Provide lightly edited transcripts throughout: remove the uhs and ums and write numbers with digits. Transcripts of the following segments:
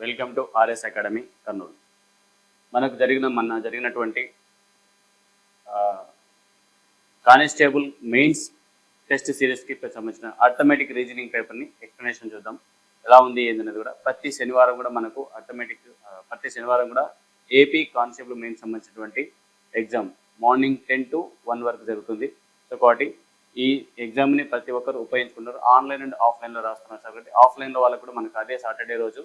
Welcome to RS academy Kurnool. మనకు జరిగినటువంటి constable mains test సిరీస్కి సంబంధించిన అర్థమెటిక్ రీజనింగ్ పేపర్ని ఎక్స్ప్లెనేషన్ చూద్దాం. ఎలా ఉంది ఏంటనేది కూడా ప్రతి శనివారం కూడా మనకు ప్రతి శనివారం కూడా ఏపీ కానిస్టేబుల్ మెయిన్స్ సంబంధించినటువంటి ఎగ్జామ్ మార్నింగ్ 10 to 1 వరకు జరుగుతుంది. సో కాబట్టి ఈ ఎగ్జామ్ని ప్రతి ఒక్కరు ఉపయోగించుకుంటారు. ఆన్లైన్ అండ్ ఆఫ్లైన్లో రాస్తున్నారు కాబట్టి ఆఫ్లైన్లో వాళ్ళకు కూడా మనకు అదే సాటర్డే రోజు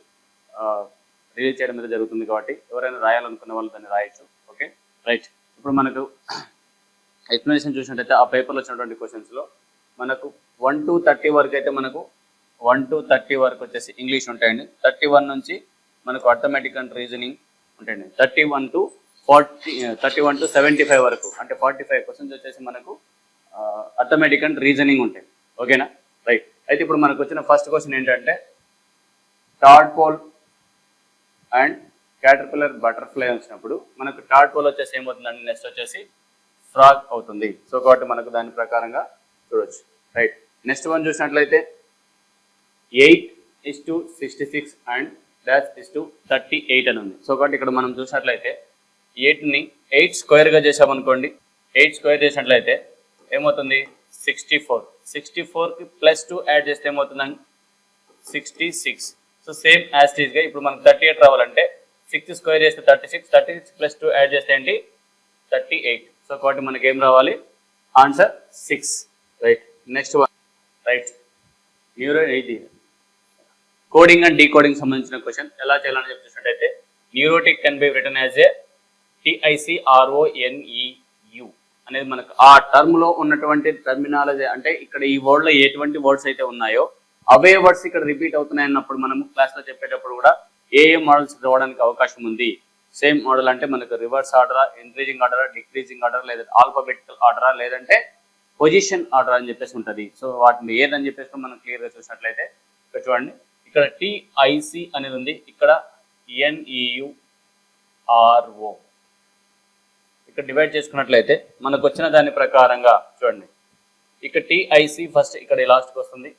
రిలీజ్ చేయడం మీద జరుగుతుంది. కాబట్టి ఎవరైనా రాయాలనుకున్న వాళ్ళు దాన్ని రాయొచ్చు. Okay, right. ఇప్పుడు మనకు ఎక్స్ప్లెనేషన్ చూసినట్టయితే ఆ పేపర్లో వచ్చినటువంటి క్వశ్చన్స్లో మనకు 1 to 30 వరకు అయితే మనకు 1 to 30 వరకు వచ్చేసి ఇంగ్లీష్ ఉంటాయండి. 31 నుంచి మనకు అర్థమెటిక్ అండ్ రీజనింగ్ ఉంటాయండి. 31 to 75 వరకు అంటే 45 క్వశ్చన్స్ వచ్చేసి మనకు అర్థమెటిక్ అండ్ రీజనింగ్ ఉంటాయి. ఓకేనా, రైట్. అయితే ఇప్పుడు మనకు వచ్చిన ఫస్ట్ క్వశ్చన్ ఏంటంటే టాడ్పోల్ అండ్ క్యాటర్పిల్లర్ బటర్ఫ్లై వచ్చినప్పుడు మనకు టాడ్పోల్ వచ్చేసి ఏమవుతుందండి, నెక్స్ట్ వచ్చేసి ఫ్రాగ్ అవుతుంది. సో కాబట్టి మనకు దాని ప్రకారంగా చూడవచ్చు. రైట్, నెక్స్ట్ వన్ చూసినట్లయితే 8:66 అండ్ -38 అని ఉంది. సో కాబట్టి ఇక్కడ మనం చూసినట్లయితే 8ని 8 స్క్వేర్గా చేసామనుకోండి. 8 స్క్వేర్ చేసినట్లయితే ఏమవుతుంది 64. 64కి +2 యాడ్ చేస్తే ఏమవుతుందండి 66. సో సేమ్ యాజ్ టీజ్గా ఇప్పుడు మనకు 38 రావాలంటే 6 స్క్వేర్ చేస్తే 36, 36 +2 యాడ్ చేస్తే ఏంటి 38. సో కాబట్టి మనకి ఏం రావాలి, answer 6. Right, next one. Right, ఇది కోడింగ్ అండ్ డీకోడింగ్ సంబంధించిన క్వశ్చన్ ఎలా చేయాలని చెప్పి చూసినట్టయితే neurotic can be return as a TICRONEU అనేది మనకు ఆ టర్మ్లో ఉన్నటువంటి టర్మినాలజీ. అంటే ఇక్కడ ఈ వర్డ్లో ఎటువంటి వర్డ్స్ అయితే ఉన్నాయో అవే వర్డ్స్ ఇక్కడ రిపీట్ అవుతున్నాయి అన్నప్పుడు మనము క్లాస్లో చెప్పేటప్పుడు కూడా ఏ మోడల్స్ రావడానికి అవకాశం ఉంది. సేమ్ మోడల్ అంటే మనకు రివర్స్ ఆర్డరా, ఇంక్రీజింగ్ ఆర్డరా, డిక్రీజింగ్ ఆర్డర్, లేదంటే ఆల్ఫాబెటికల్ ఆర్డరా, లేదంటే పొజిషన్ ఆర్డర్ అని చెప్పేసి ఉంటుంది. సో వాటిని ఏదని చెప్పేసి మనం క్లియర్గా చూసినట్లయితే ఇక్కడ చూడండి, ఇక్కడ TIC అనేది ఉంది, ఇక్కడ NEURO. ఇక్కడ డివైడ్ చేసుకున్నట్లయితే మనకు వచ్చిన దాని ప్రకారంగా చూడండి, ఇక్కడ TIC ఫస్ట్ ఇక్కడ లాస్ట్కి వస్తుంది,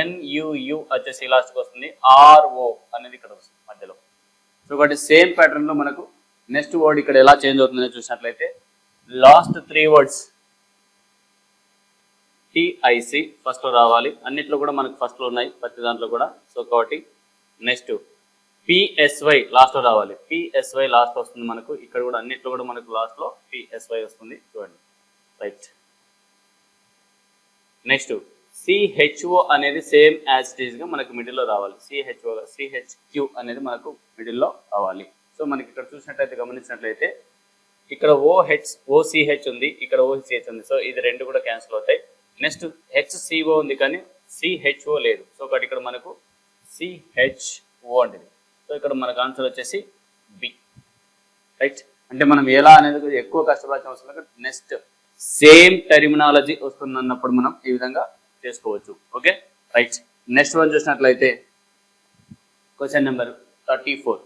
NUU వచ్చేసి లాస్ట్కి వస్తుంది, RO అనేది ఇక్కడ వస్తుంది మధ్యలో. సో కాబట్టి సేమ్ ప్యాటర్న్లో మనకు నెక్స్ట్ వర్డ్ ఇక్కడ ఎలా చేంజ్ అవుతుందని చూసినట్లయితే లాస్ట్ 3 వర్డ్స్ TIC ఫస్ట్లో రావాలి. అన్నిట్లో కూడా మనకు ఫస్ట్లో ఉన్నాయి ప్రతి దాంట్లో కూడా. సో కాబట్టి నెక్స్ట్ PSY లాస్ట్లో రావాలి. PSY లాస్ట్ వస్తుంది మనకు ఇక్కడ కూడా, అన్నిట్లో కూడా మనకు లాస్ట్లో PSY వస్తుంది చూడండి. రైట్, నెక్స్ట్ CHO అనేది సేమ్ యాజ్ ఇట్ ఈస్గా మనకు మిడిల్లో రావాలి. CHQ అనేది మనకు మిడిల్లో రావాలి. సో మనకి ఇక్కడ చూసినట్లయితే గమనించినట్లయితే ఇక్కడ OCH ఉంది, ఇక్కడ OCH ఉంది. సో ఇది రెండు కూడా క్యాన్సిల్ అవుతాయి. నెక్స్ట్ HCO ఉంది కానీ CHO లేదు. సో కాబట్టి ఇక్కడ మనకు CHO ఉంటుంది. సో ఇక్కడ మనకు ఆన్సర్ వచ్చేసి B. రైట్, అంటే మనం ఎలా అనేది ఎక్కువ కష్టపడాల్సిన అవసరం లేదు. నెక్స్ట్ సేమ్ టెర్మినాలజీ వస్తుందన్నప్పుడు మనం ఈ విధంగా చేసుకోవచ్చు. Okay, right. నెక్స్ట్ వన్ చూసినట్లయితే question number 34.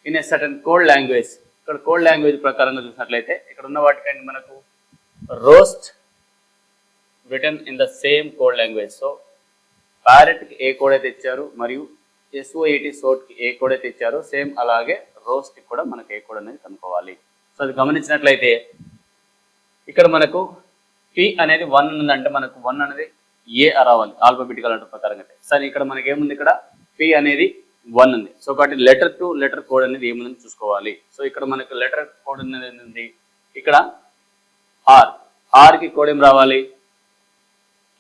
In a certain code language. ఇక్కడ కోడ్ లాంగ్వేజ్ ప్రకారంగా చూసినట్లయితే ఇక్కడ ఉన్న వాటికంటే మనకు roast return in the same code language. So ప్యారెట్కి ఏ కోడ్ అయితే ఇచ్చారు మరియు SOET సోట్కి ఏ కోడ్ అయితే ఇచ్చారో సేమ్ అలాగే రోస్ట్కి కూడా మనకు ఏ కోడ్ అనేది కనుక్కోవాలి. సో అది గమనించినట్లయితే ఇక్కడ మనకు P అనేది 1 ఉందంటే మనకు 1 అనేది ఏ రావాలి ఆల్ఫాబెటికల్ ఆర్డర్ ప్రకారంగా అయితే. సరే, ఇక్కడ మనకి ఏముంది, ఇక్కడ P అనేది 1 ఉంది. సో కాబట్టి లెటర్ టు లెటర్ కోడ్ అనేది ఏముందని చూసుకోవాలి. సో ఇక్కడ మనకు లెటర్ కోడ్ అనేది ఉంది, ఇక్కడ ఆర్కి కోడ్ ఏం రావాలి,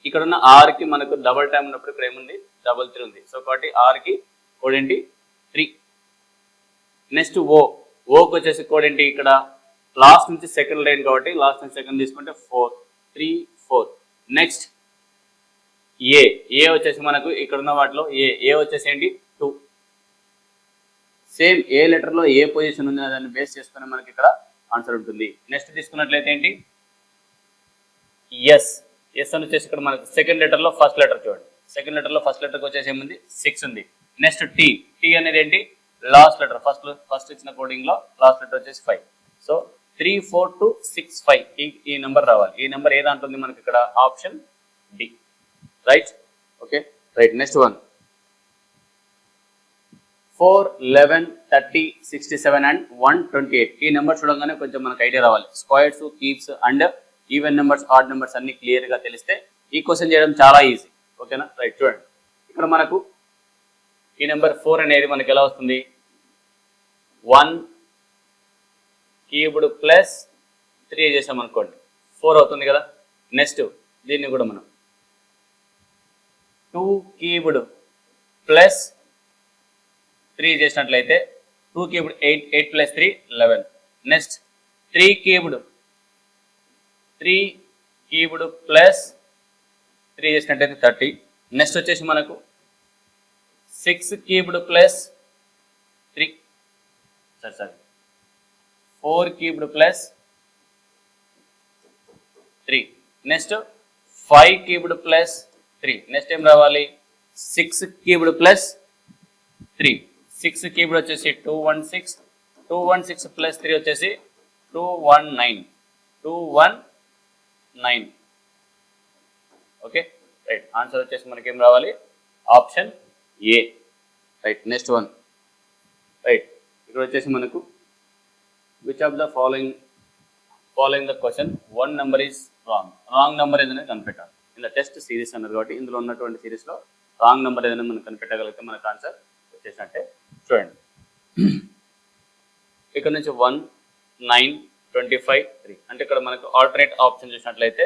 ఇక్కడ ఉన్న ఆర్కి మనకు డబల్ టైం ఉన్నప్పుడు ఇక్కడ ఏముంది 3 ఉంది. సో కాబట్టి ఆర్కి కోడ్ ఏంటి 3. నెక్స్ట్ ఓకి వచ్చేసి కోడ్ ఏంటి, ఇక్కడ లాస్ట్ నుంచి సెకండ్ లైన్ కాబట్టి లాస్ట్ నుంచి సెకండ్ తీసుకుంటే 4, 3, 4. నెక్స్ట్ ఏ వచ్చేసి మనకు ఇక్కడ ఉన్న వాటిలో ఏ వచ్చేసి ఏంటి 2. సేమ్ ఏ లెటర్లో ఏ పొజిషన్ ఉంది దాన్ని బేస్ చేసుకుని మనకి ఇక్కడ ఆన్సర్ ఉంటుంది. నెక్స్ట్ తీసుకున్నట్లయితే ఏంటి ఎస్ అని వచ్చేసి ఇక్కడ మనకు సెకండ్ లెటర్లో ఫస్ట్ లెటర్ చూడండి. సెకండ్ లెటర్లో ఫస్ట్ లెటర్కి వచ్చేసి ఏముంది 6 ఉంది. నెక్స్ట్ టీ అనేది ఏంటి లాస్ట్ లెటర్, ఫస్ట్ ఇచ్చిన కోడింగ్లో లాస్ట్ లెటర్ వచ్చేసి 5. సో 3, 4, 2, 6, 5 ఈ నెంబర్ రావాలి. ఈ నెంబర్ ఏ దాంట్లో ఉంది మనకి ఇక్కడ option D. Right, okay, right. Next one 4, 11, 30, 67 and 128. ఈ నెంబర్ చూడగానే కొంచెం మనకు ఐడియా రావాలి. Squares, cubes and even numbers, odd numbers అన్ని క్లియర్గా తెలిస్తే ఈ క్వశ్చన్ చేయడం చాలా ఈజీ. ఓకేనా, రైట్. చూడండి ఇక్కడ మనకు ఈ నెంబర్ 4 అనేది మనకి ఎలా వస్తుంది, 1 క్యూబ్డ్ ప్లస్ 3 చేసాం అనుకోండి 4 అవుతుంది కదా. నెక్స్ట్ దీన్ని కూడా మనం 2 క్యూబ్డ్ ప్లస్ 3 చేసినట్లయితే 2 cubed 8, 8 plus 3 11. Next 3 cubed plus 3 చేసినట్లయితే 30. నెక్స్ట్ వచ్చేసి మనకు 6 cubed plus 3 4 cubed plus 3. Next 5 cubed plus 3. Next ఏం రావాలి, 6 క్యూబ్డ్ ప్లస్ 3. 6 క్యూబ్డ్ వచ్చేసి 216, 216 ప్లస్ 3 వచ్చేసి 219. Okay, right. ఆన్సర్ వచ్చేసి మనకి ఏం రావాలి, option A. Right. Next one, right. ఇక్కడ వచ్చేసి మనకు which of the following the question one number is wrong number ఏదైనా కనిపెట్టాలి. ఇలా టెస్ట్ సిరీస్ అన్నారు కాబట్టి ఇందులో ఉన్నటువంటి సిరీస్లో రాంగ్ నెంబర్ ఏదైనా మనం కనిపెట్టగలిగితే మనకు ఆన్సర్ వచ్చేసినట్టే. చూడండి ఇక్కడ నుంచి 1, 9, 25, 3 అంటే ఇక్కడ మనకు ఆల్టర్నేట్ ఆప్షన్ చూసినట్లయితే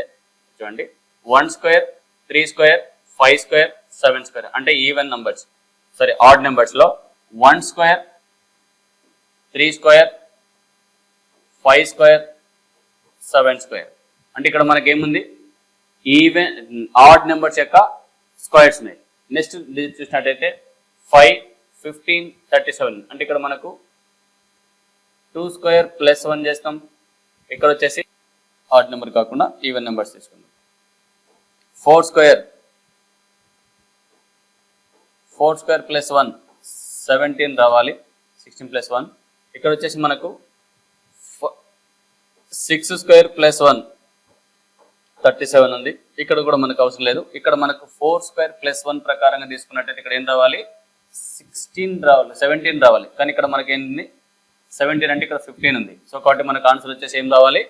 చూడండి 1 స్క్వేర్, 3 స్క్వేర్, 5 స్క్వేర్, 7 స్క్వేర్ అంటే ఈవెన్ నంబర్స్, సారీ ఆడ్ నెంబర్స్లో 1 స్క్వేర్, 3 స్క్వేర్, 5 స్క్వేర్, 7 స్క్వేర్ అంటే ఇక్కడ మనకి ఏముంది, ఈవెన్ ఆడ్ నెంబర్స్ యొక్క స్క్వేర్స్ ఉన్నాయి. నెక్స్ట్ చూసినట్టయితే 5, 15, 37 అంటే ఇక్కడ మనకు 2 స్క్వేర్ ప్లస్ 1 చేస్తాం. ఇక్కడ వచ్చేసి ఆడ్ నెంబర్ కాకుండా ఈవెన్ నెంబర్స్ తీసుకుందాం. 4 స్క్వేర్ ప్లస్ 1 17 రావాలి, 16 ప్లస్ 1. ఇక్కడ వచ్చేసి మనకు 6 స్క్వేర్ ప్లస్ 1 37 ఉంది. ఇక్కడ కూడా మనకు అవసరం లేదు. ఇక్కడ మనకు 4 స్క్వేర్ ప్లస్ 1 ప్రకారంగా తీసుకున్నట్టయితే ఇక్కడ ఏం రావాలి, 16 రావాలి, 17 రావాలి. కానీ ఇక్కడ మనకి ఏంటి 17 అంటే ఇక్కడ 15 ఉంది. సో కాబట్టి మనకు ఆన్సర్ వచ్చేసి ఏం రావాలి,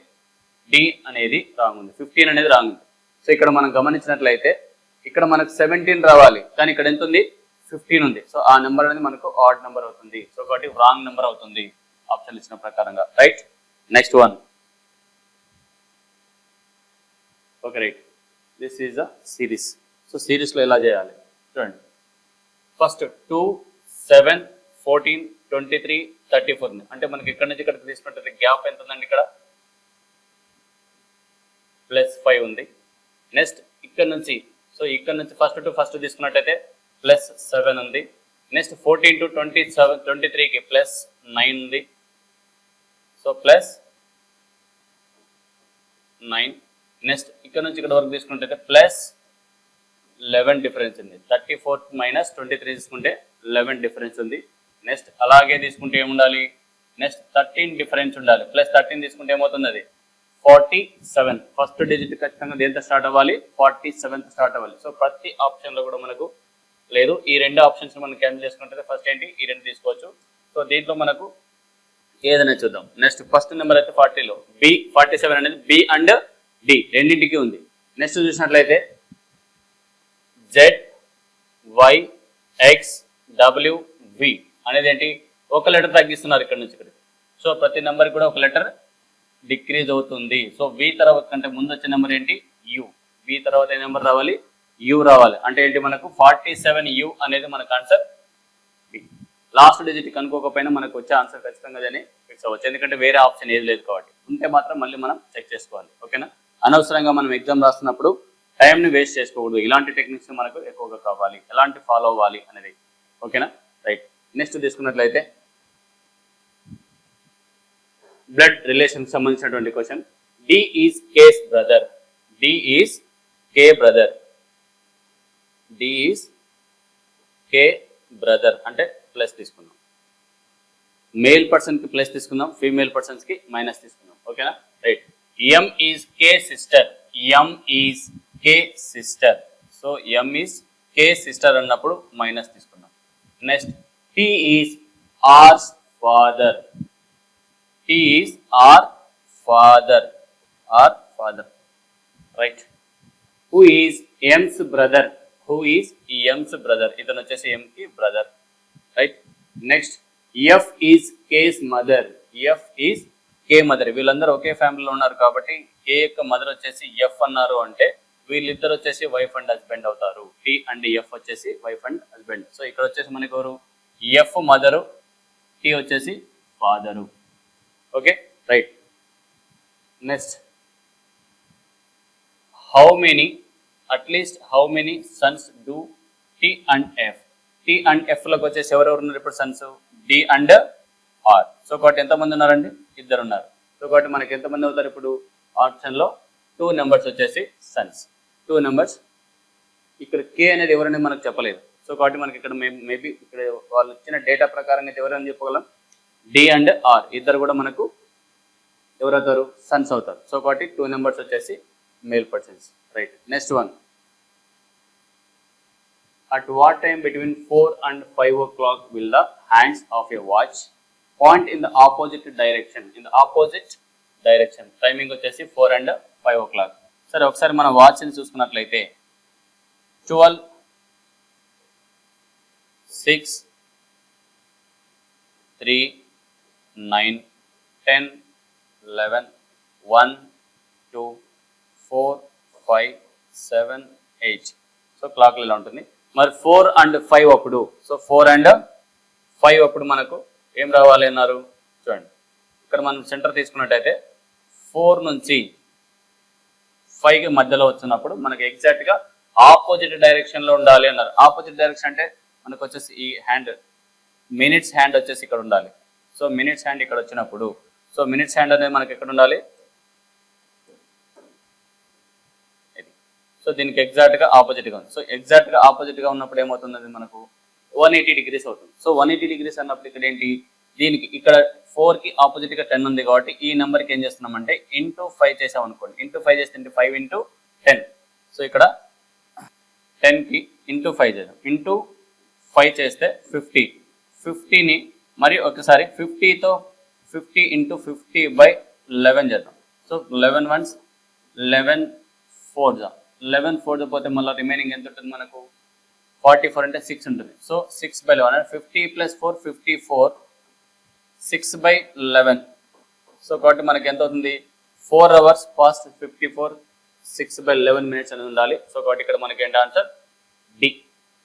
డి అనేది రాంగ్ ఉంది, 15 అనేది రాంగ్ ఉంది. సో ఇక్కడ మనం గమనించినట్లయితే ఇక్కడ మనకు 17 రావాలి, కానీ ఇక్కడ ఎంత ఉంది, 15 ఉంది. సో ఆ నెంబర్ అనేది మనకు ఆడ్ నెంబర్ అవుతుంది. సో కాబట్టి రాంగ్ నెంబర్ అవుతుంది ఆప్షన్ ఇచ్చిన ప్రకారంగా. Right. Next one. Okay, right. This is a series. So సిరీస్లో ఎలా చేయాలి చూడండి. ఫస్ట్ 2, 7, 14, 23, 34 అంటే మనకి ఇక్కడ నుంచి ఇక్కడికి తీసుకుంటే గ్యాప్ ఎంత ఉందండి, ఇక్కడ +5 ఉంది. నెక్స్ట్ ఇక్కడ నుంచి, సో ఇక్కడ నుంచి ఫస్ట్ టు ఫస్ట్ తీసుకున్నట్టయితే +7 ఉంది. నెక్స్ట్ 14 to 27, 23కి +9 ఉంది. సో +9. నెక్స్ట్ ఇక్కడ నుంచి ఇక్కడ వరకు తీసుకుంటే +11 డిఫరెన్స్ ఉంది. 34 - 23 తీసుకుంటే 11 డిఫరెన్స్ ఉంది. నెక్స్ట్ అలాగే తీసుకుంటే ఏముండాలి, నెక్స్ట్ 13 డిఫరెన్స్ ఉండాలి. +13 తీసుకుంటే ఏమవుతుంది, అది 47. ఫస్ట్ డిజిట్ ఖచ్చితంగా దేంతో స్టార్ట్ అవ్వాలి, 47తో స్టార్ట్ అవ్వాలి. సో ప్రతి ఆప్షన్లో కూడా మనకు లేదు. ఈ రెండు ఆప్షన్స్ మనం క్యాన్సిల్ చేసుకుంటే ఫస్ట్ ఏంటి, ఈ రెండు తీసుకోవచ్చు. సో దీంట్లో మనకు ఏదైనా చూద్దాం. నెక్స్ట్ ఫస్ట్ నెంబర్ అయితే 40లో బి, 47 అనేది బి అండ్ డి రెండింటికి ఉంది. నెక్స్ట్ చూసినట్లయితే జెడ్, వై, ఎక్స్, డబ్ల్యూ, వి అనేది ఏంటి, ఒక లెటర్ తగ్గిస్తున్నారు ఇక్కడ నుంచి ఇక్కడికి. సో ప్రతి నెంబర్ కూడా ఒక లెటర్ డిక్రీజ్ అవుతుంది. సో వి తర్వాత కంటే ముందు వచ్చే నెంబర్ ఏంటి, యు. వి తర్వాత ఏ నెంబర్ రావాలి, యు రావాలి. అంటే ఏంటి, మనకు 47U అనేది మనకు ఆన్సర్ బి. లాస్ట్ డిజిట్ కనుక్కోకపోయినా మనకు వచ్చే ఆన్సర్ ఖచ్చితంగా అదే ఫిక్స్ అవ్వచ్చు, ఎందుకంటే వేరే ఆప్షన్ ఏది లేదు కాబట్టి. ఉంటే మాత్రం మళ్ళీ మనం చెక్ చేసుకోవాలి. ఓకేనా, అనవసరంగా మనం ఎగ్జామ్ రాస్తున్నప్పుడు టైంని వేస్ట్ చేసుకోకూడదు. ఇలాంటి టెక్నిక్స్ మనకు ఎక్కువగా కావాలి, ఎలాంటి ఫాలో అవ్వాలి అనేది. ఓకేనా, రైట్. నెక్స్ట్ తీసుకున్నట్లయితే బ్లడ్ రిలేషన్ సంబంధించినటువంటి question. D is K's brother, D is K brother, D is K brother అంటే ప్లస్ తీసుకుందాం. మేల్ పర్సన్కి ప్లస్ తీసుకుందాం, ఫీమేల్ పర్సన్స్కి మైనస్ తీసుకుందాం. ఓకేనా, right. M is K sister, M is K sister. So M is K sister అన్నప్పుడు minus తీసుకుందాం. Next T is R's father. T is R father. R father. Right. Who is M's brother? Who is M's brother? ఇతను వచ్చేసి M కి brother. Right. Next F is K's mother. F is K mother. వీళ్ళందరూ ఒకే ఫ్యామిలీలో ఉన్నారు కాబట్టి K యొక్క mother వచ్చేసి F అన్నారు అంటే వీళ్ళిద్దరు వచ్చేసి వైఫ్ అండ్ హస్బెండ్ అవుతారు. T అండ్ F వచ్చేసి వైఫ్ అండ్ హస్బెండ్. సో ఇక్కడ వచ్చేసి మనకి ఎవరు F మదరు, T వచ్చేసి father. Okay right. Next how many, at least how many sons do T and F? T and F లకు వచ్చేసి ఎవరెవరు ఉన్నారు ఇప్పుడు Sons? D and R. So కాబట్టి ఎంతమంది ఉన్నారండి? ఇద్దరు ఉన్నారు. సో కాబట్టి మనకి ఎంతమంది అవుతారు ఇప్పుడు ఆప్షన్లో? 2 నెంబర్స్ వచ్చేసి సన్స్. 2 నెంబర్స్. ఇక్కడ K అనేది ఎవరనేది మనకు చెప్పలేదు. సో కాబట్టి మనకి ఇక్కడ మేబీ ఇక్కడ వాళ్ళు ఇచ్చిన డేటా ప్రకారంగా అయితే ఎవరని చెప్పగలం? D and R ఇద్దరు కూడా మనకు ఎవరవుతారు? సన్స్ అవుతారు. సో కాబట్టి 2 నెంబర్స్ వచ్చేసి male persons. Right. Next one. At what time between 4 and 5 o'clock will the hands of a watch point in the opposite direction? In the opposite direction. Timing వచ్చేసి 4 and 5 o'clock. సరే ఒకసారి మన watch ని చూసుకున్నట్లయితే 12, 6, 3, 9, 10, 11, 1, 2, 4, 5, 7, 8. So క్లాక్లో ఇలా ఉంటుంది. మరి 4 and 5 అప్పుడు, సో 4 and 5 అప్పుడు మనకు ఏం రావాలి అన్నారు? చూడండి ఇక్కడ మనం సెంటర్ తీసుకున్నట్టయితే 4 నుంచి 5కి మధ్యలో వచ్చినప్పుడు మనకి ఎగ్జాక్ట్గా ఆపోజిట్ డైరెక్షన్లో ఉండాలి అన్నారు. ఆపోజిట్ డైరెక్షన్ అంటే మనకు వచ్చేసి ఈ హ్యాండ్ మినిట్స్ హ్యాండ్ వచ్చేసి ఇక్కడ ఉండాలి. సో మినిట్స్ హ్యాండ్ ఇక్కడ వచ్చినప్పుడు, సో మినిట్స్ హ్యాండ్ అనేది మనకి ఎక్కడ ఉండాలి? సో దీనికి ఎగ్జాక్ట్గా ఆపోజిట్గా ఉంది. సో ఎగ్జాక్ట్గా ఆపోజిట్గా ఉన్నప్పుడు ఏమవుతుంది? మనకు 180 degrees అవుతుంది. సో 180 degrees అన్నప్పుడు ఇక్కడ ఏంటి? దీనికి ఇక్కడ 4కి ఆపోజిట్గా 10 ఉంది కాబట్టి ఈ నెంబర్కి ఏం చేస్తున్నామంటే ఇంటూ 5 చేసాం అనుకోండి. ఇంటూ 5 చేస్తే 5 into 10. సో ఇక్కడ 10కి ఇంటూ 5 చేద్దాం. ఇంటూ 5 చేస్తే 50. 50ని మరి ఒకసారి 50తో 50 into 50/11 చేద్దాం. So 11 ones 11 4s. 11 4 పోతే మళ్ళీ రిమైనింగ్ ఎంత ఉంటుంది మనకు? 44 అంటే 6 ఉంటుంది. సో 6/11 50 + 4 54 6/11. సో కాబట్టి మనకి ఎంత అవుతుంది? 4 hours past 54 6/11 minutes అనేది ఉండాలి. సో కాబట్టి ఇక్కడ మనకి ఏంటి ఆన్సర్? డి.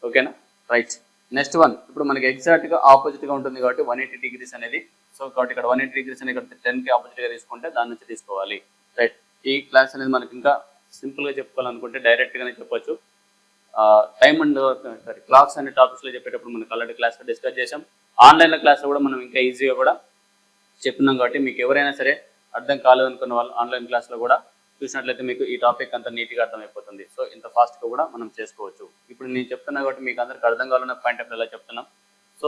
ఓకేనా? రైట్. Next one. ఇప్పుడు మనకి ఎగ్జాక్ట్గా ఆపోజిట్గా ఉంటుంది కాబట్టి 180 degrees అనేది. సో కాబట్టి ఇక్కడ 180 degrees అనేది ఇక్కడ 10కి ఆపోజిట్గా తీసుకుంటే దాని నుంచి తీసుకోవాలి. రైట్. ఈ క్లాస్ అనేది మనకి ఇంకా సింపుల్గా చెప్పుకోవాలనుకుంటే డైరెక్ట్గానే చెప్పొచ్చు. టైమ్ అండ్ క్లాక్స్ అనే టాపిక్స్లో చెప్పేటప్పుడు మనకు ఆల్రెడీ క్లాస్లో డిస్కస్ చేసాం. ఆన్లైన్లో క్లాస్లో కూడా మనం ఇంకా ఈజీగా కూడా చెప్తున్నాం కాబట్టి మీకు ఎవరైనా సరే అర్థం కాలేదనుకున్న వాళ్ళు ఆన్లైన్ క్లాస్లో కూడా చూసినట్లయితే మీకు ఈ టాపిక్ అంతా నీట్గా అర్థమైపోతుంది. సో ఇంత ఫాస్ట్గా కూడా మనం చేసుకోవచ్చు. ఇప్పుడు నేను చెప్తున్నా కాబట్టి మీకు అందరికి అర్థం కావాలన్న పాయింట్ ఆఫ్ ఎలా చెప్తున్నాం. సో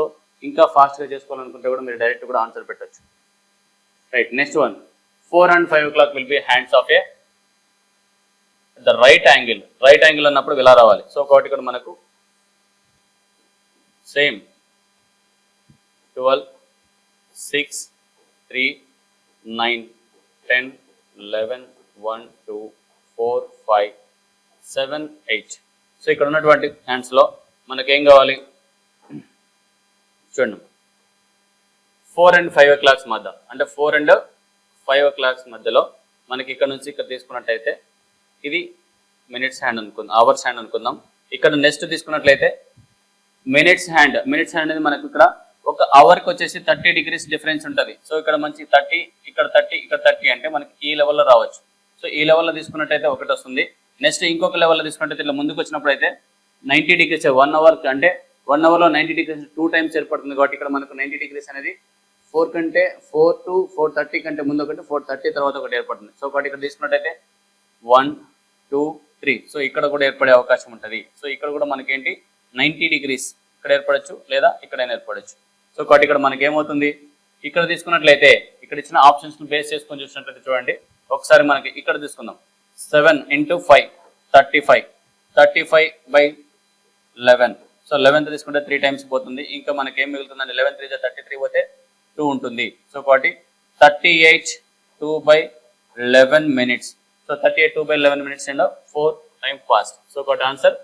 ఇంకా ఫాస్ట్గా చేసుకోవాలనుకుంటే కూడా మీరు డైరెక్ట్ కూడా ఆన్సర్ పెట్టచ్చు. Right. Next one. 4 and 5 o'clock will be hands of a the right angle. Right angle అన్నప్పుడు ఇలా రావాలి. సో కాబట్టి ఇక్కడ మనకు సేమ్ 12, 6, 3, 9, 10, 11, 1, 2, 4, 5, 7, 8. సో ఇక్కడ ఉన్నటువంటి హ్యాండ్స్లో మనకేం కావాలి? చూడండి 4 and 5 o'clock మధ్య, అంటే 4 and 5 o'clock మధ్యలో మనకి ఇక్కడ నుంచి ఇక్కడ తీసుకున్నట్టయితే ఇది మినిట్స్ హ్యాండ్ అనుకుందాం, అవర్స్ హ్యాండ్ అనుకుందాం. ఇక్కడ నెక్స్ట్ తీసుకున్నట్లయితే మినిట్స్ హ్యాండ్ అనేది మనకు ఇక్కడ ఒక అవర్కి వచ్చేసి 30 degrees డిఫరెన్స్ ఉంటుంది. సో ఇక్కడ మంచి 30, ఇక్కడ 30, ఇక్కడ 30 అంటే మనకి ఈ లెవెల్లో రావచ్చు. సో ఈ లెవెల్లో తీసుకున్నట్టయితే ఒకటి వస్తుంది. నెక్స్ట్ ఇంకొక లెవెల్లో తీసుకున్నట్టయితే ఇలా ముందుకు వచ్చినప్పుడు అయితే 90 degrees 1 hour అంటే 1 hourలో 90 degrees 2 times ఏర్పడుతుంది కాబట్టి ఇక్కడ మనకు 90 degrees అనేది 4 కంటే 4 to 4:30 కంటే ముందు ఒకటి, 4:30 తర్వాత ఒకటి ఏర్పడుతుంది. సో ఒకటి ఇక్కడ తీసుకున్నట్టయితే 1, 2, 3. సో ఇక్కడ కూడా ఏర్పడే అవకాశం ఉంటుంది. సో ఇక్కడ కూడా మనకేంటి 90 degrees ఇక్కడ ఏర్పడచ్చు లేదా ఇక్కడైనా ఏర్పడచ్చు. సో కాబట్టి ఇక్కడ మనకి ఏమవుతుంది? ఇక్కడ తీసుకున్నట్లయితే ఇక్కడ ఇచ్చిన ఆప్షన్స్ బేస్ చేసుకొని చూసినట్లయితే చూడండి ఒకసారి మనకి ఇక్కడ తీసుకుందాం. 7 into 5 35, 35/11. సో 11 తీసుకుంటే 3 టైమ్స్ పోతుంది. ఇంకా మనకి ఏం మిగులుతుందంటే 11 3 33 పోతే 2 ఉంటుంది. సో కాబట్టి 38 2/11 minutes. So 38 2/11 minutes and 4 time past. So కాబట్టి ఆన్సర్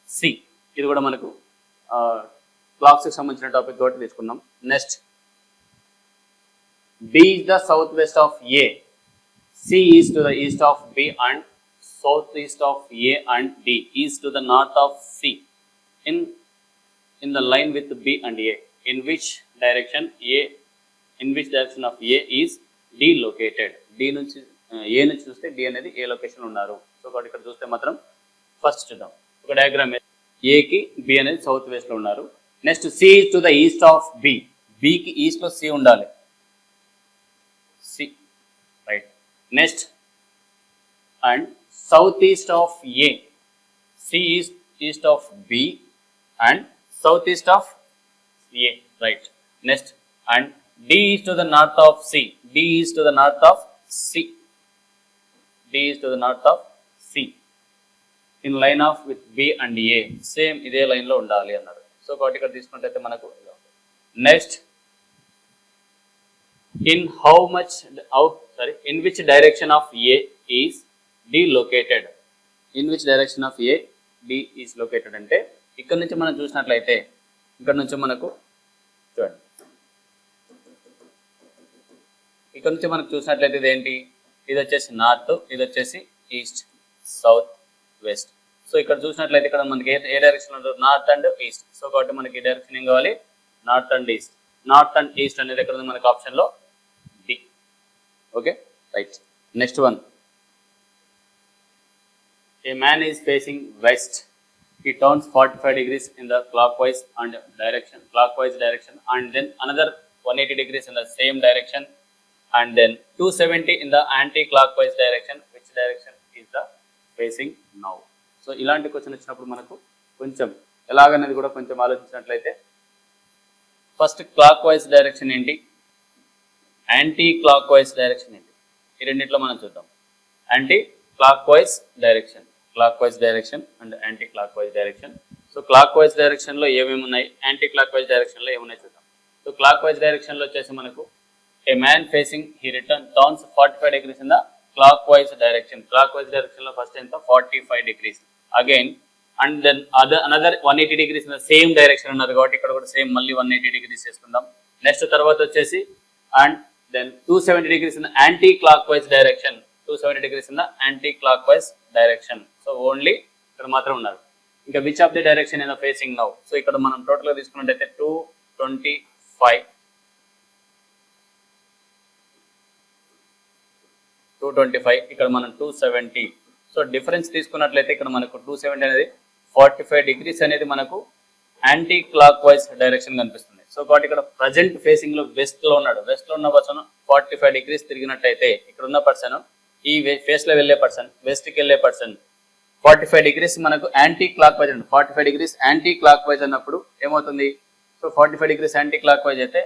సి. ఇది కూడా మనకు క్లాక్స్కి సంబంధించిన టాపిక్ కాబట్టి తీసుకుందాం. Next, B is the southwest of A, C is to the east of B and southeast of A and D is to the north of C in the line with B and A. In which direction of A is D located? D నుంచి A నుంచి చూస్తే D అనేది ఏ location ఉన్నారు. So కాబట్టి ఇక్కడ చూస్తే మాత్రం first చూద్దాం ఒక డయాగ్రామ్. A కి B అనేది సౌత్ వెస్ట్ లో ఉన్నారు. Next C is to the east of B, B కి ఈస్ట్ లో C ఉండాలి, C right. Next and southeast of A, C is east of B and southeast of A, right. Next, and D is to the north of C, D is to the north of C, D is to the north of C in line of with B and A, same ఇదే line లో ఉండాలి అన్నారు. So కాబట్టి ఇక్కడ తీసుకుంటే మనకు next, in which direction of A is D located? In which direction of A D is located అంటే ఇక్కడ నుంచి మనం చూసినట్లయితే ఇక్కడ నుంచి మనకు చూడండి, ఇక్కడ నుంచి మనకు చూసినట్లయితే ఇదేంటి, ఇది వచ్చేసి నార్త్, ఇది వచ్చేసి ఈస్ట్, సౌత్, వెస్ట్. సో ఇక్కడ చూసినట్లయితే ఇక్కడ మనకి ఏ డైరెక్షన్ ఉంటుంది, నార్త్ అండ్ ఈస్ట్. సో కాబట్టి మనకి ఈ డైరెక్షన్ ఏం కావాలి, north and east. North and east అనేది ఎక్కడ ఉంది మనకు ఆప్షన్లో D. Okay right. Next one, a man is facing west, he turns 45 degrees in the clockwise direction and then another 180 degrees in the same direction and then 270 in the anti-clockwise direction. Which direction is the facing now? So ఇలాంటి question వచ్చినప్పుడు మనకు కొంచెం ఎలాగనేది కూడా కొంచెం ఆలోచించినట్లయితే, first clock wise direction ఏంటి, anti clock wise direction ఏంటి, ఈ రెండింటిలో మనం చూద్దాం. Anti clock wise direction and anti clock wise direction. So clock wise డైరెక్షన్లో ఏమేమి ఉన్నాయి, యాంటీ క్లాక్ వైజ్ డైరెక్షన్లో ఏమున్నాయి చూద్దాం. సో క్లాక్ వైజ్ డైరెక్షన్లో వచ్చేసి మనకు a man facing he turns 45 degrees in the clock wise direction. Clockwise డైరెక్షన్లో ఫస్ట్ ఎంత 45 degrees again and then another 180 degrees in the same direction ఉన్నారు కాబట్టి ఇక్కడ కూడా సేమ్ మళ్ళీ 180 degrees చేసుకుందాం. నెక్స్ట్ తర్వాత వచ్చేసి and then 270 degrees in the anti clock wise direction, 270 degrees in the anti-clockwise direction. So only ఇక్కడ మాత్రం ఉన్నారు. ఇంకా which of the direction in the facing now. సో ఇక్కడ మనం టోటల్గా తీసుకున్నట్టయితే 225, ఇక్కడ మనం 270. సో డిఫరెన్స్ తీసుకున్నట్లయితే ఇక్కడ మనకు 270 అనేది 45 degrees అనేది మనకు యాంటీ క్లాక్ వైజ్ డైరెక్షన్ కనిపిస్తుంది. సో కాబట్టి ఇక్కడ ప్రజెంట్ ఫేసింగ్ లో వెస్ట్ లో ఉన్నాడు, వెస్ట్ లో ఉన్న పర్సన్ 45 degrees తిరిగినట్టయితే ఇక్కడ ఉన్న పర్సన్ ఈ ఫేస్ లో వెళ్ళే పర్సన్, వెస్ట్ కి వెళ్ళే పర్సన్ 45 degrees మనకు యాంటీ క్లాక్ వైజ్ అండి. 45 degrees యాంటీ క్లాక్ వైజ్ అన్నప్పుడు ఏమవుతుంది, so 45 degrees anti clock wise అయితే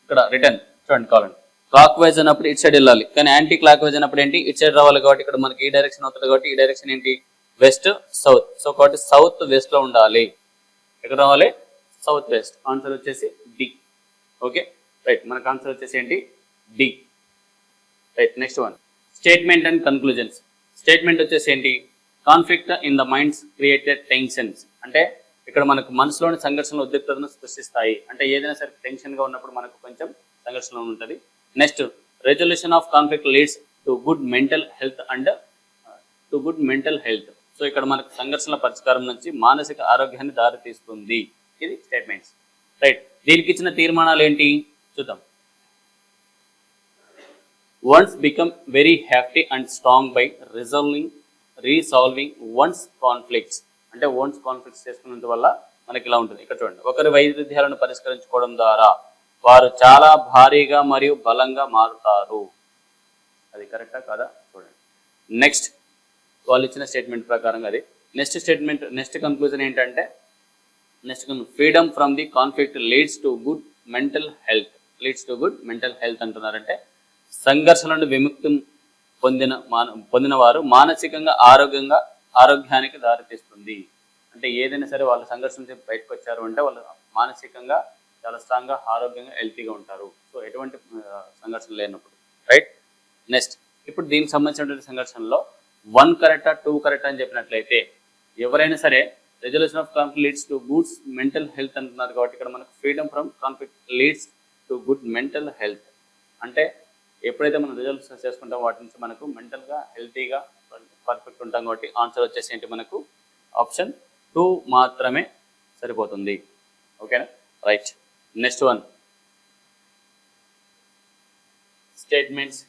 ఇక్కడ రిటర్న్ చూడండి కావాలండి, క్లాక్ వైజ్ అన్నప్పుడు ఇటు సైడ్ వెళ్ళాలి, కానీ యాంటీ క్లాక్ వైజ్ అన్నప్పుడు ఏంటి ఇటు సైడ్ రావాలి. కాబట్టి ఇక్కడ మనకి ఈ డైరెక్షన్ అవుతుంది కాబట్టి ఈ డైరెక్షన్ ఏంటి వెస్ట్ సౌత్. సో కాబట్టి సౌత్ వెస్ట్ లో ఉండాలి. ఎక్కడ రావాలి, సౌత్ వెస్ట్. ఆన్సర్ వచ్చేసి డి. ఓకే రైట్, మనకు ఆన్సర్ వచ్చేసి ఏంటి D. Right. Next one, statement and conclusions. Statement వచ్చేసి ఏంటి, conflict in the minds created tensions. అంటే ఇక్కడ మనకు మనసులోని సంఘర్షణలు ఉద్రిక్తతను సృష్టిస్తాయి. అంటే ఏదైనా సరే టెన్షన్గా ఉన్నప్పుడు మనకు కొంచెం సంఘర్షణ ఉంటుంది. Next, resolution of conflict leads to good mental health and so ఇక్కడ మనకు సంఘర్షణల పరిష్కారం నుంచి మానసిక ఆరోగ్యాన్ని దారితీస్తుంది. ఇది స్టేట్మెంట్స్. రైట్. దీనికి ఇచ్చిన తీర్మానాలు ఏంటి చూద్దాం. Once become very hefty and strong by resolving one's conflicts. అంటే one's conflicts చేసుకున్నందు వల్ల మనకి ఇలా ఉంటుంది. ఇక్కడ చూడండి, ఒకరి వైరుధ్యాలను పరిష్కరించుకోవడం ద్వారా వారు చాలా భారీగా మరియు బలంగా మారుతారు. అది కరెక్టా కాదా చూడండి. నెక్స్ట్, వాళ్ళు ఇచ్చిన స్టేట్మెంట్ ప్రకారంగా అది. నెక్స్ట్ కన్క్లూజన్ ఏంటంటే, freedom from the conflict leads to good mental health అంటున్నారంటే సంఘర్షణ నుండి విముక్తి పొందిన వారు మానసికంగా ఆరోగ్యానికి దారితీస్తుంది. అంటే ఏదైనా సరే వాళ్ళు సంఘర్షణ నుంచి బయటకు వచ్చారు అంటే వాళ్ళు మానసికంగా చాలా స్ట్రాంగ్గా ఆరోగ్యంగా హెల్తీగా ఉంటారు. సో ఎటువంటి సంఘర్షణ లేనప్పుడు, రైట్. నెక్స్ట్ ఇప్పుడు దీనికి సంబంధించినటువంటి సంఘర్షణలో 1 కరెక్టా 2 కరెక్టా అని చెప్పినట్లయితే ఎవరైనా సరే resolution of conflict leads to good mental health అంటున్నారు కాబట్టి ఇక్కడ మనకు freedom from conflict leads to good mental health అంటే ఎప్పుడైతే మనం రిజల్యూషన్ చేసుకుంటాం వాటి నుంచి మనకు మెంటల్గా హెల్తీగా పర్ఫెక్ట్ ఉంటాం కాబట్టి ఆన్సర్ వచ్చేసి ఏంటి మనకు ఆప్షన్ 2 మాత్రమే సరిపోతుంది. ఓకేనా, right. Next one statements.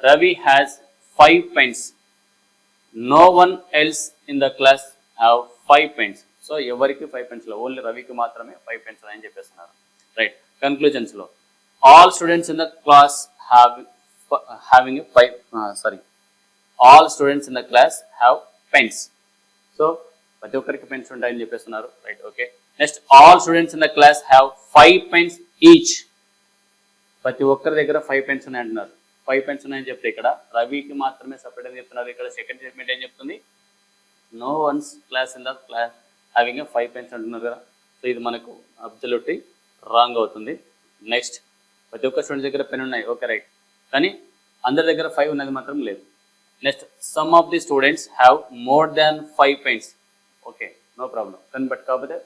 Ravi has 5 pens. No one else in the class have 5 pens. So ఎవరికి 5 pens లో ఓన్లీ రవికి మాత్రమే 5 pens అని చెప్పేస్తున్నారు, రైట్. కన్క్లూజన్స్ లో all students in the class having 5 all students in the class have pens. So ప్రతి ఒక్కరికి pens ఉంటాయని చెప్పేస్తున్నారు, right. Okay. Next all students in the class have 5 pens each. ప్రతి ఒక్కరి దగ్గర 5 pens ఉన్నాయి అంటున్నారు. 5 pens ఉన్నాయని చెప్తే ఇక్కడ రవికి మాత్రమే సపరేట్ అని చెప్తున్నారు. ఇక్కడ సెకండ్ స్టేట్మెంట్ ఏం చెప్తుంది, no one's class in the class having 5 pens అంటున్నారు కదా. సో ఇది మనకు అబ్సల్యూట్లీ రాంగ్ అవుతుంది. నెక్స్ట్ ప్రతి ఒక్క స్టూడెంట్ దగ్గర పెన్ ఉన్నాయి, ఓకే, రైట్. కానీ అందరి దగ్గర 5 ఉన్నది మాత్రం లేదు. Next sum of the students have more than 5 pens. Okay, no problem. కానీ బట్ కాకపోతే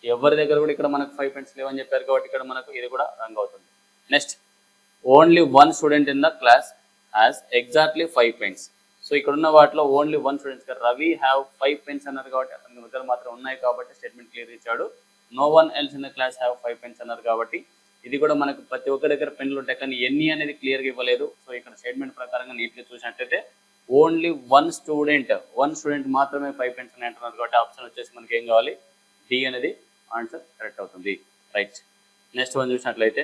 ఎవరి దగ్గర కూడా ఇక్కడ మనకు 5 pens లేవని చెప్పారు కాబట్టి ఇక్కడ మనకు ఇది కూడా రాంగ్ అవుతుంది. Next only 1 student in the class has exactly 5 pens. So ఇక్కడ ఉన్న వాటిలో only 1 students Ravi have 5 pens అన్నారు కాబట్టి అతని దగ్గర మాత్రం ఉన్నాయి కాబట్టి స్టేట్మెంట్ క్లియర్ ఇచ్చాడు. No one else in the class have 5 pens అన్నారు కాబట్టి ఇది కూడా మనకు ప్రతి ఒక్కరి దగ్గర పెన్నులు ఉంటాయి కానీ ఎన్ని అనేది క్లియర్గా ఇవ్వలేదు. సో ఇక్కడ స్టేట్మెంట్ ప్రకారంగా నీట్గా చూసినట్టయితే ఓన్లీ 1 స్టూడెంట్ మాత్రమే 5 pens అని అంటున్నారు కాబట్టి ఆప్షన్ వచ్చేసి మనకి ఏం కావాలి, డి అనేది ఆన్సర్ కరెక్ట్ అవుతుంది, రైట్. నెక్స్ట్ వన్ చూసినట్లయితే,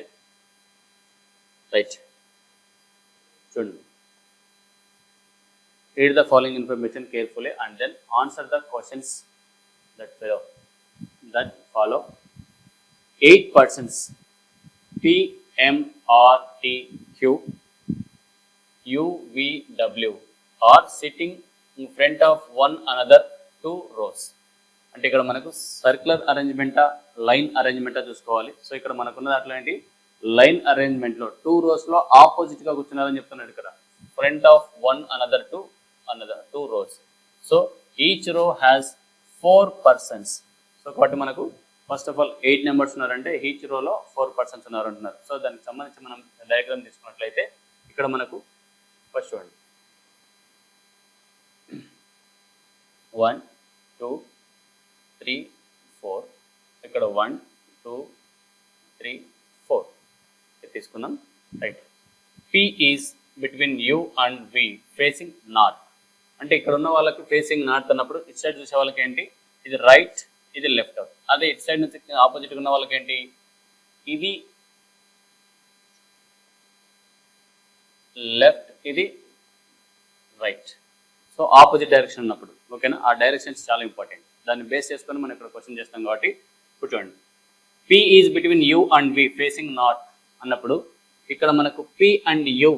రైట్, చూడండి. Read the following information carefully and then answer the questions that follow. 8 persons PMRTQ UVW are sitting in front of one another 2 rows. అంటే ఇక్కడ మనకు సర్క్యులర్ అరేంజ్మెంటా లైన్ అరేంజ్మెంటా చూసుకోవాలి. So ఇక్కడ మనకున్న దాంట్లో ఏంటి, లైన్ అరేంజ్మెంట్లో 2 rows లో ఆపోజిట్ గా కూర్చున్నారని చెప్తున్నాడు ఇక్కడ. Front of one another to another 2 rows. So each row has 4 persons. So కాబట్టి మనకు ఫస్ట్ ఆఫ్ ఆల్ 8 నెంబర్స్ ఉన్నారంటే ఈచ్ రోలో 4 persons ఉన్నారు అంటున్నారు. సో దానికి సంబంధించి మనం డయాగ్రామ్ తీసుకున్నట్లయితే ఇక్కడ మనకు ఫస్ట్ చూడండి 1 2 3 4 ఇక్కడ 1 2 3 4 తీసుకుందాం, right. P is between U and V facing north. అంటే ఇక్కడ ఉన్న వాళ్ళకి ఫేసింగ్ నార్త్ అన్నప్పుడు ఇటు సైడ్ చూసే వాళ్ళకి ఏంటి, ఇది రైట్, ఇది లెఫ్ట్. అదే ఇటు సైడ్ నుంచి ఆపోజిట్ ఉన్న వాళ్ళకి ఏంటి, ఇది లెఫ్ట్, ఇది రైట్. సో ఆపోజిట్ డైరెక్షన్ ఉన్నప్పుడు, ఓకేనా, ఆ డైరెక్షన్స్ చాలా ఇంపార్టెంట్. దాన్ని బేస్ చేసుకొని మనం ఇక్కడ క్వశ్చన్ చేస్తాం కాబట్టి కూర్చోండి. P is between U and V facing north అన్నప్పుడు ఇక్కడ మనకు P and U,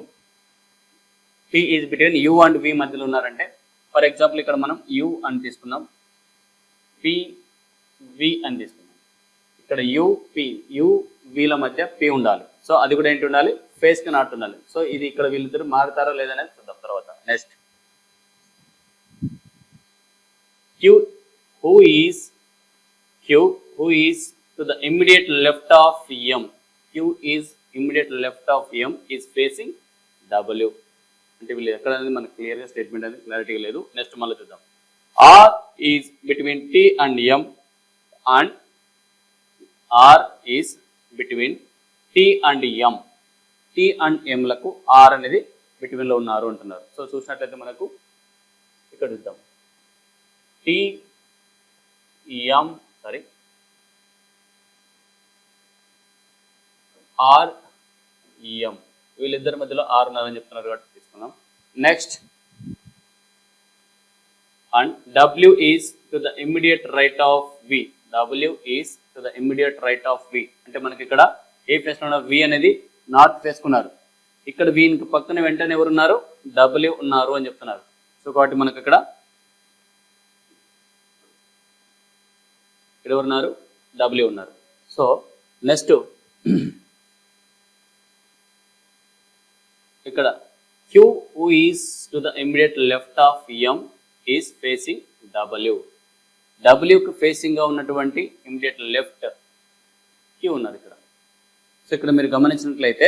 P is between U and V మధ్యలో ఉన్నారంటే ఫర్ ఎగ్జాంపుల్ ఇక్కడ మనం U అని తీసుకుందాం, P V అని తీసుకుందాం. ఇక్కడ U Vల మధ్య P ఉండాలి. సో అది కూడా ఏంటి ఉండాలి, ఫేస్కి నార్త్ ఉండాలి. సో ఇది ఇక్కడ వీళ్ళిద్దరు మారుతారో లేదనేది చూద్దాం తర్వాత. Next Q who is to the immediate left of M. Q is immediate left of M is facing W. అంటే వీళ్ళు ఎక్కడ అనేది మనకు క్లియర్గా స్టేట్మెంట్ అనేది క్లారిటీగా లేదు. నెక్స్ట్ మళ్ళీ చూద్దాం. R is between T and M and R is between T and M. T and M లకు R అనేది బిట్వీన్ లో ఉన్నారు అంటున్నారు. సో చూసినట్లయితే మనకు ఇక్కడ చూద్దాం T M R M వీళ్ళిద్దరి మధ్యలో R ఉన్నారని చెప్తున్నారు కాబట్టి తీసుకున్నాం. Next and W is to the immediate right of V. W is to the immediate right of V. అంటే మనకి ఇక్కడ ఏ ఫేస్ లో V అనేది నార్త్ ఫేస్ కున్నారు, ఇక్కడ వీనికి పక్కన వెంటనే ఎవరు ఉన్నారు, W ఉన్నారు అని చెప్తున్నారు. సో కాబట్టి మనకి ఇక్కడ ఇక్కడ ఎవరు ఉన్నారు, డబ్ల్యూ ఉన్నారు. సో నెక్స్ట్ ఇక్కడ Q who is to the immediate left of M is facing W. W కు ఫేసింగ్ గా ఉన్నటువంటి ఇమ్మీడియట్ లెఫ్ట్ Q ఉన్నారు ఇక్కడ. సో ఇక్కడ మీరు గమనించినట్లయితే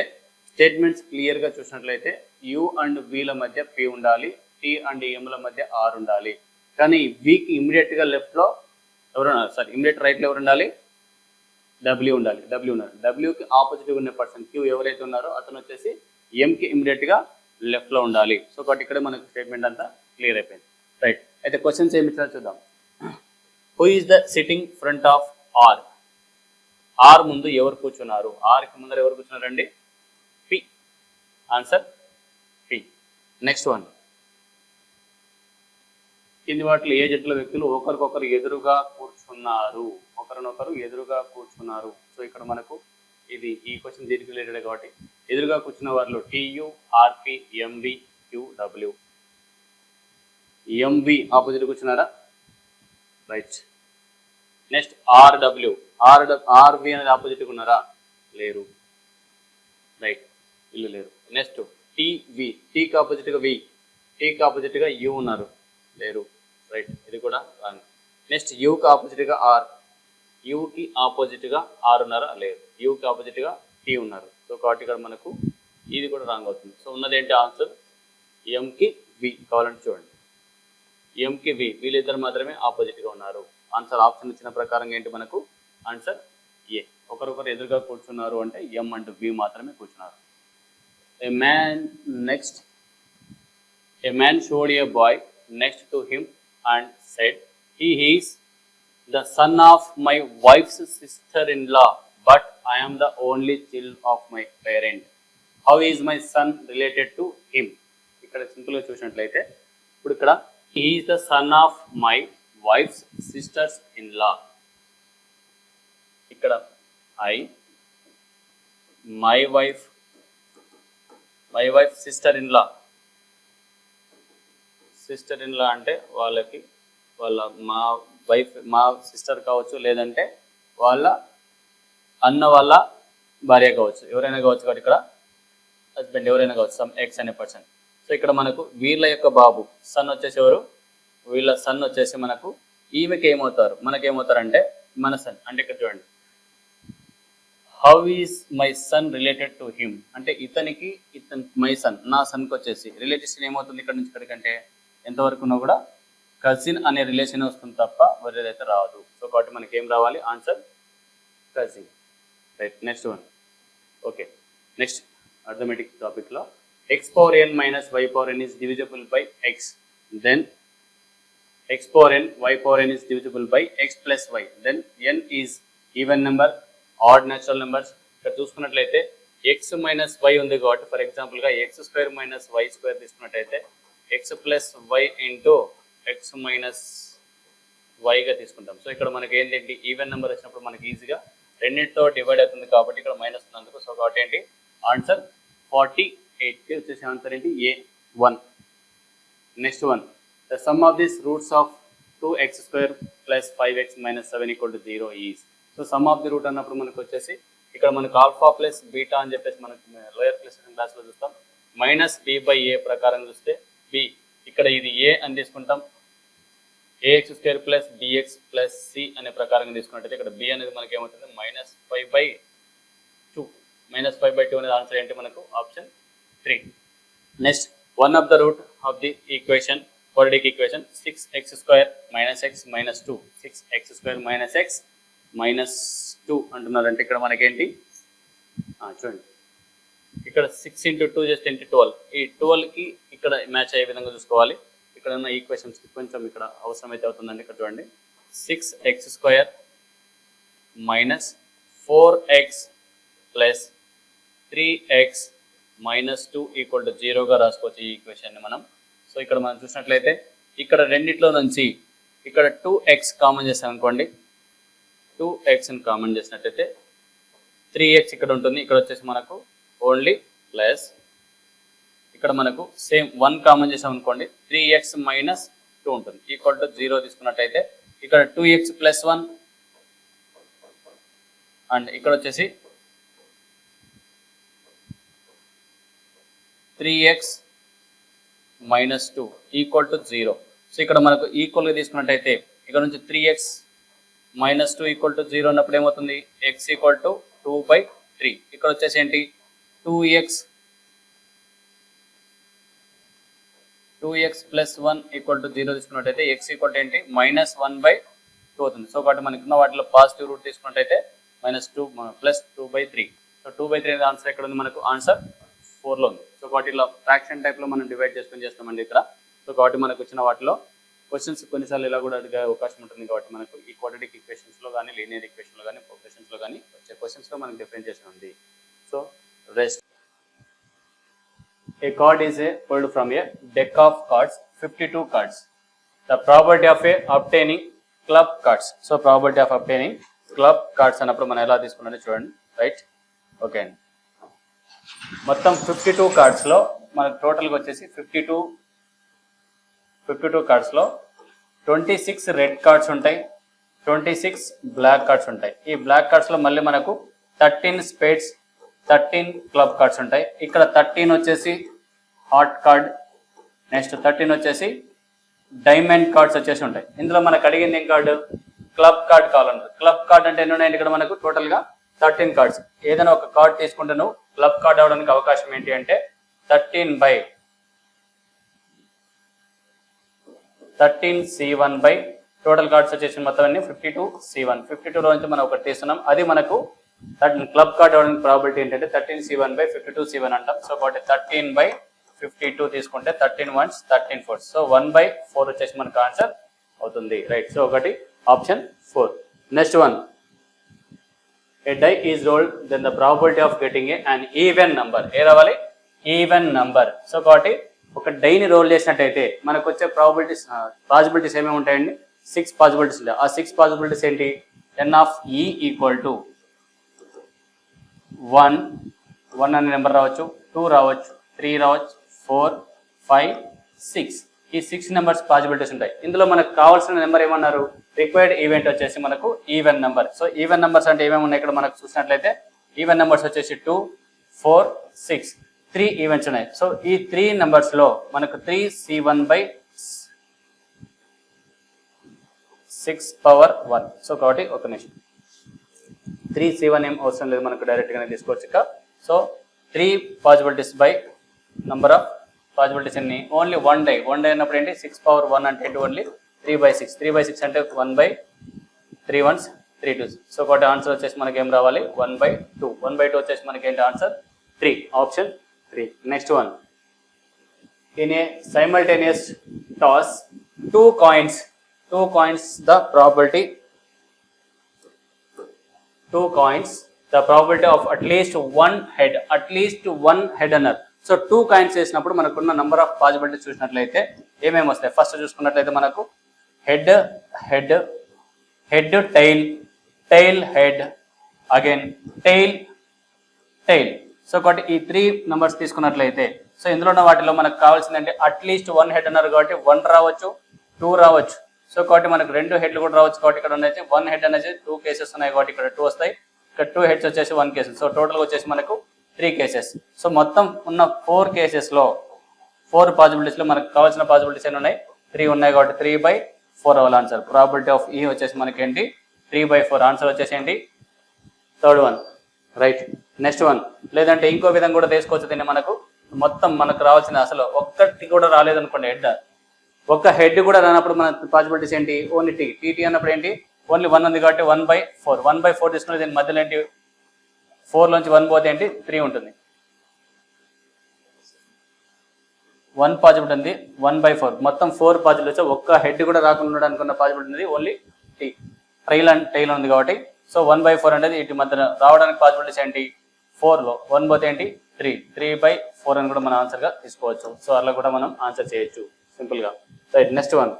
స్టేట్మెంట్స్ క్లియర్గా చూసినట్లయితే U అండ్ V ల మధ్య P ఉండాలి, T అండ్ M ల మధ్య R ఉండాలి. కానీ Vకి ఇమ్మీడియట్గా లెఫ్ట్లో ఎవరు ఉన్నారు, సారీ ఇమ్మీడియట్ రైట్లో ఎవరు ఉండాలి, W ఉండాలి, W ఉన్నారు. Wకి ఆపోజిట్గా ఉన్న పర్సన్ Q ఎవరైతే ఉన్నారో అతను వచ్చేసి Mకి ఇమ్మీడియట్గా లెఫ్ట్లో ఉండాలి. సో కాబట్టి ఇక్కడ మనకు స్టేట్మెంట్ అంతా క్లియర్ అయిపోయింది. రైట్, అయితే క్వశ్చన్స్ ఏమి ఇచ్చారో చూద్దాం. Who is the sitting front of R? R ముందు ఎవరు కూర్చున్నారు? ఆర్కి ముందర ఎవరు కూర్చున్నారండి? P. Answer P. Next one, కింది వాటిలో ఏ జట్ల వ్యక్తులు ఒకరికొకరు ఎదురుగా కూర్చున్నారు? ఒకరినొకరు ఎదురుగా కూర్చున్నారు. సో ఇక్కడ మనకు ఇది ఈ క్వశ్చన్ దీనికి రిలేటెడ్ కాబట్టి ఎదురుగా కూర్చున్న వారిలో T U, R P, M V, Q W. M V opposite కూర్చున్నారా? రైట్. నెక్స్ట్ ఆర్డబ్ల్యూ, ఆర్వి అనేది ఆపోజిట్గా ఉన్నారా? లేరు. రైట్, వీళ్ళు లేరు. నెక్స్ట్ టివి, టీకి ఆపోజిట్గా వి, టీకి ఆపోజిట్గా యు ఉన్నారు, లేరు. రైట్, ఇది కూడా రాంగ్. నెక్స్ట్ యుకి ఆపోజిట్గా ఆర్, యుకి ఆపోజిట్గా ఆర్ ఉన్నారా? లేరు. యుకి ఆపోజిట్గా టీ ఉన్నారు. సో కాబట్టి ఇక్కడ మనకు ఇది కూడా రాంగ్ అవుతుంది. సో ఉన్నది ఏంటి ఆన్సర్? ఎంకి వి. కావాలంటే చూడండి, ఎంకి వి, వీళ్ళిద్దరు మాత్రమే ఆపోజిట్గా ఉన్నారు. ఆన్సర్ ఆప్షన్ ఇచ్చిన ప్రకారం ఏంటి మనకు ఆన్సర్ ఏ. ఒకరొకరు ఎదురుగా కూర్చున్నారు అంటే ఎం అండ్ వి మాత్రమే కూర్చున్నారు. A man showed a boy next to him and said he is the son of my wife's sister-in-law, but I am the only child of my parent. How is my son related to him? ఇక్కడ సింపుల్గా చూసినట్లయితే ఇప్పుడు ఇక్కడ he is the son of my wife's sisters-in-law. ఇక్కడ my wife sister-in-law అంటే వాళ్ళ మా wife, మా సిస్టర్ కావచ్చు, లేదంటే వాళ్ళ అన్న వాళ్ళ భార్య కావచ్చు, ఎవరైనా కావచ్చు. కాబట్టి ఇక్కడ హస్బెండ్ ఎవరైనా కావచ్చు, సమ్ ఎక్స్ అనే పర్సన్. సో ఇక్కడ మనకు వీళ్ళ యొక్క బాబు సన్ వచ్చేసి ఎవరు? వీళ్ళ సన్ వచ్చేసి మనకు ఈమెకి ఏమవుతారు, మనకేమవుతారంటే మన సన్. అంటే ఇక్కడ చూడండి, how is my son related to him అంటే ఇతనికి మై సన్, నా సన్కి వచ్చేసి రిలేటివ్స్ ఏమవుతుంది ఇక్కడ నుంచి ఇక్కడికంటే ఎంతవరకు ఉన్నా కూడా కజిన్ అనే రిలేషన్ వస్తుంది తప్ప వేరేదైతే రాదు. సో కాబట్టి మనకి ఏం రావాలి answer? Cousin. Right, next one. Okay, next arithmetic టాపిక్లో x power n minus y power n is divisible by x, then x power n y power n is divisible by x plus y, then n is even number, odd natural numbers. ఇక్కడ చూసుకున్నట్లయితే x minus y ఉంది కాబట్టి for ఎగ్జాంపుల్గా x square minus y square తీసుకున్నట్టయితే x plus y into x minus వైగా తీసుకుంటాం. So ఇక్కడ మనకి ఏంటంటే ఈవెన్ నెంబర్ వచ్చినప్పుడు మనకి ఈజీగా రెండింటితో డివైడ్ అవుతుంది కాబట్టి ఇక్కడ మైనస్ ఉన్నందుకు. సో కాబట్టి ఏంటి ఆన్సర్ 48కి వచ్చేసి ఆన్సర్ ఏంటి? A1. Next one, the sum of this roots of 2x² plus 5x minus 7 = 0 is. So sum of the root అన్నప్పుడు మనకు వచ్చేసి ఇక్కడ మనకు ఆల్ఫా ప్లస్ బీటా అని చెప్పేసి మనకు లోయర్ క్లాస్లో చూస్తాం. మైనస్ b/a ప్రకారం చూస్తే b, ఇక్కడ ఇది a అని తీసుకుంటాం. ax² plus bx plus c అనే ప్రకారంగా తీసుకున్నట్టయితే ఇక్కడ b అనేది మనకి ఏమవుతుంది? -5/2. -5/2 అనేది ఆన్సర్ ఏంటి మనకు? Option 3. Next, one of the root of the equation, quadratic equation 6x² - x - 2, 6x² - x - 2 అంటున్నారంటే ఇక్కడ మనకేంటి చూడండి, ఇక్కడ 6 × 2 చేస్తే 12. ఈ 12కి ఇక్కడ మ్యాచ్ అయ్యే విధంగా చూసుకోవాలి. ఇక్కడ ఉన్న ఈక్వేషన్స్కి కొంచెం ఇక్కడ అవసరమైతే అవుతుందండి. ఇక్కడ చూడండి, 6x² - 4x ప్లస్ 3x - 2 = 0గా రాసుకోవచ్చు ఈ ఈక్వేషన్ని మనం. సో ఇక్కడ మనం చూసినట్లయితే ఇక్కడ రెండిట్లో నుంచి ఇక్కడ 2x కామన్ చేస్తాం అనుకోండి, 2xని కామన్ చేసినట్టయితే 3x ఇక్కడ ఉంటుంది. ఇక్కడ వచ్చేసి మనకు ఓన్లీ ప్లస్, ఇక్కడ మనకు సేమ్ 1 కామన్ చేసాం అనుకోండి, 3x - 2 ఉంటుంది, = 0 తీసుకున్నట్టయితే ఇక్కడ 2x + 1 అండ్ ఇక్కడ వచ్చేసి 3x minus 2 equal to 0. So ఇక్కడ మనకు ఈక్వల్గా తీసుకున్నట్టయితే ఇక్కడ నుంచి 3x మైనస్ 2 ఈక్వల్ టు 0 అన్నప్పుడు ఏమవుతుంది, x ఈక్వల్ టు 2/3. ఇక్కడ వచ్చేసి ఏంటి 2x ప్లస్ 1 ఈక్వల్ టు 0 తీసుకున్నట్టయితే x ఈక్వల్ టు ఏంటి -1/2 అవుతుంది. సో కాబట్టి మనకి ఉన్న వాటిలో పాజిటివ్ రూట్ తీసుకున్నట్టయితే -2 ప్లస్ 2/3. సో 2/3 అనేది ఆన్సర్ ఎక్కడ ఉంది, మనకు ఆన్సర్ 4లో ఉంది. సో వాటిలో ఫ్రాక్షన్ టైప్లో మనం డివైడ్ చేసుకొని చేస్తామండి ఇక్కడ. సో కాబట్టి మనకు వచ్చిన వాటిలో క్వశ్చన్స్ కొన్నిసార్లు ఇలా కూడా అడిగే అవకాశం ఉంటుంది. కాబట్టి మనకు ఈ క్వాడ్రాటిక్ ఈక్వేషన్స్లో కానీ లీనియర్ ఈక్వేషన్లో కానీ ప్రోగ్రెషన్స్లో కానీ వచ్చే క్వశ్చన్స్లో మనకు డిఫరెన్షియేషన్ ఉంది. So rest a card is pulled from a deck of cards, 52 cards. The probability of obtaining club cards. So probability of obtaining club cards అన్నప్పుడు మనం ఎలా తీసుకున్నారో చూడండి, రైట్. ఓకే అండి, మొత్తం 52 కార్డ్స్లో మనకు టోటల్గా వచ్చేసి 52 కార్డ్స్లో 26 రెడ్ కార్డ్స్ ఉంటాయి, 26 బ్లాక్ కార్డ్స్ ఉంటాయి. ఈ బ్లాక్ కార్డ్స్లో మళ్ళీ మనకు 13 స్పేడ్స్, 13 క్లబ్ కార్డ్స్ ఉంటాయి. ఇక్కడ 13 వచ్చేసి హాట్ కార్డ్, నెక్స్ట్ 13 వచ్చేసి డైమండ్ కార్డ్స్ వచ్చేసి ఉంటాయి. ఇందులో మనకు అడిగింది ఏం కార్డు, క్లబ్ కార్డ్ కావాలన్నారు. క్లబ్ కార్డ్ అంటే ఎన్ని ఉన్నాయండి ఇక్కడ మనకు టోటల్గా 13 కార్డ్స్. ఏదైనా ఒక కార్డ్ తీసుకుంటే నువ్వు క్లబ్ కార్డ్ అవడానికి అవకాశం ఏంటి అంటే 13/13C1 బై టోటల్ కార్డ్స్ వచ్చేసి మొత్తం అన్ని 52C1. 52లో నుంచి మనం ఒకటి తీస్తున్నాం, అది మనకు క్లబ్ కార్డ్ అవడానికి ప్రాబిలిటీ ఏంటంటే 13C1/52C1 అంటాం. సో కాబట్టి 13/52 తీసుకుంటే 13 1s 13 4s. సో 1/4 వచ్చేసి మనకు ఆన్సర్ అవుతుంది, రైట్. సో ఒకటి option 4. Next one, a die is rolled, then the probability of getting an even number. ఏ రావాలి, ఈవెన్ నంబర్. సో కాబట్టి ఒక డైని రోల్ చేసినట్టయితే మనకు వచ్చే పాసిబిలిటీస్ ఏమేమి ఉంటాయండి, 6 పాసిబిలిటీస్ ఉంటాయి. ఆ 6 పాసిబిలిటీస్ ఏంటి, n of e equal to 1 అనే నెంబర్ రావచ్చు, 2 రావచ్చు, 3 రావచ్చు, 4 5 6. ఈ 6 నెంబర్స్ పాసిబిలిటీస్ ఉంటాయి. ఇందులో మనకు కావాల్సిన నెంబర్ ఏమన్నారు, రిక్వైర్డ్ ఈవెంట్ వచ్చేసి మనకు even number. So even numbers అంటే ఏమేమి ఉన్నాయి ఇక్కడ మనకు చూసినట్లయితే ఈవెన్ నెంబర్స్ వచ్చేసి 2 4 6 3 ఈవెంట్స్ ఉన్నాయి. సో ఈ 3 నెంబర్స్లో మనకు 3C1/6 సో కాబట్టి ఒక నిమిషం, 3C1 ఏం అవసరం లేదు, మనకు డైరెక్ట్గానే తీసుకోవచ్చు ఇక. So 3 possibilities by number of possibilities ఎన్ని, ఓన్లీ వన్ డై అన్నప్పుడు ఏంటి 6/1 అంటే ఏంటి, ఓన్లీ 3/6. 3/6 అంటే 1/3 1s 3 2s. సో కాబట్టి ఆన్సర్ వచ్చేసి మనకి ఏం రావాలి, 1/2. 1/2 వచ్చేసి మనకి ఏంటి answer 3, option 3. Next one, in a simultaneous toss 2 coins the probability of at least one head అన్నారు. సో 2 coins వేసినప్పుడు మనకున్న నంబర్ ఆఫ్ పాసిబిలిటీస్ చూసినట్లయితే ఏమేమి వస్తాయి, ఫస్ట్ చూసుకున్నట్లయితే మనకు head tail, head, again tail. So కాబట్టి ఈ 3 నెంబర్స్ తీసుకున్నట్లయితే సో ఇందులో ఉన్న వాటిలో మనకు కావాల్సిందంటే అట్లీస్ట్ 1 హెడ్ అన్నారు కాబట్టి 1 రావచ్చు, 2 రావచ్చు. సో కాబట్టి మనకు 2 హెడ్లు కూడా రావచ్చు. కాబట్టి ఇక్కడ ఉన్నది 1 హెడ్ అనేది 2 కేసెస్ ఉన్నాయి కాబట్టి ఇక్కడ 2 వస్తాయి, ఇక్కడ 2 హెడ్స్ వచ్చేసి 1 కేసెస్. సో టోటల్గా వచ్చేసి మనకు 3 కేసెస్. సో మొత్తం ఉన్న 4 కేసెస్లో 4 పాసిబిలిటీస్లో మనకు కావాల్సిన పాసిబిలిటీస్ ఎన్ని ఉన్నాయి, 3 ఉన్నాయి కాబట్టి 3/4 అవ్వాలి ఆన్సర్. ప్రాబిలిటీ ఆఫ్ ఈ వచ్చేసి మనకి ఏంటి 3/4. ఆన్సర్ వచ్చేసి ఏంటి third one, right. Next one, లేదంటే ఇంకో విధంగా కూడా తీసుకోవచ్చు దీన్ని. మొత్తం మనకు రావాల్సిన అసలు ఒక్కటి కూడా రాలేదనుకోండి, ఒక్క హెడ్ కూడా రానప్పుడు మన పాసిబిలిటీస్ ఏంటి, ఓన్లీ టీ అన్నప్పుడు ఏంటి, ఓన్లీ 1 ఉంది కాబట్టి 1/4. 1/4 తీసుకుని దీని మధ్యలో ఏంటి 4 నుంచి 1 పోతే ఏంటి 3 ఉంటుంది. 1 పాసిబిలిటీ ఉంది, 1/4. మొత్తం 4 పాసిబిలిటీస్. ఒక్క హెడ్ కూడా రాకుండా అనుకున్న పాసిబిలిటీ ఉంది ఓన్లీ టీ, టైల్ ఉంది కాబట్టి. సో 1/4 అనేది ఇటు మధ్య రావడానికి పాసిబిలిటీస్ ఏంటి, 4లో 1 పోతే ఏంటి 3/4 అని కూడా మనం ఆన్సర్గా తీసుకోవచ్చు. సో అలా కూడా మనం ఆన్సర్ చేయొచ్చు సింపుల్గా, right. Next one,